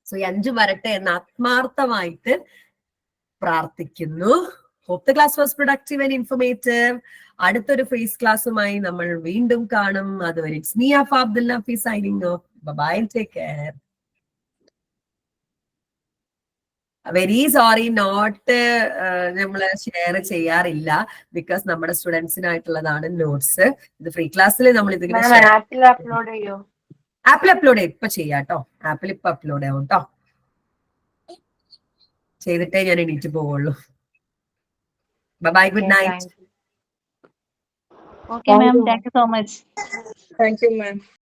സോ ഈ 5 വരട്ടെ എന്ന് ആത്മാർത്ഥമായിട്ട് പ്രാർത്ഥിക്കുന്നു. Hope the class was productive and informative. അടുത്തൊരു ഫേസ് ക്ലാസ്സുമായി നമ്മൾ വീണ്ടും കാണും. അതുവരെ it's me Afa Abdul Nafees signing off. Bye, take care. Very sorry, note നമ്മള് ഷെയർ ചെയ്യാറില്ല, ബിക്കോസ് നമ്മുടെ സ്റ്റുഡൻസിനായിട്ടുള്ളതാണ് നോട്ട്സ്. ഇത് ഫ്രീ ക്ലാസ്സിൽ നമ്മൾ ഇതിങ്ങനെ ആപ്പിൽ അപ്ലോഡ് ചെയ്യോ? ആപ്പിൽ അപ്ലോഡ് ഇപ്പൊ ചെയ്യാട്ടോ. ആപ്പിൽ ഇപ്പൊ അപ്ലോഡ് ആവും കേട്ടോ. ചെയ്തിട്ടേ ഞാൻ എണീറ്റ് പോവുള്ളൂ. Bye, good night. Okay, ma'am. Thank you so much. Thank you, ma'am.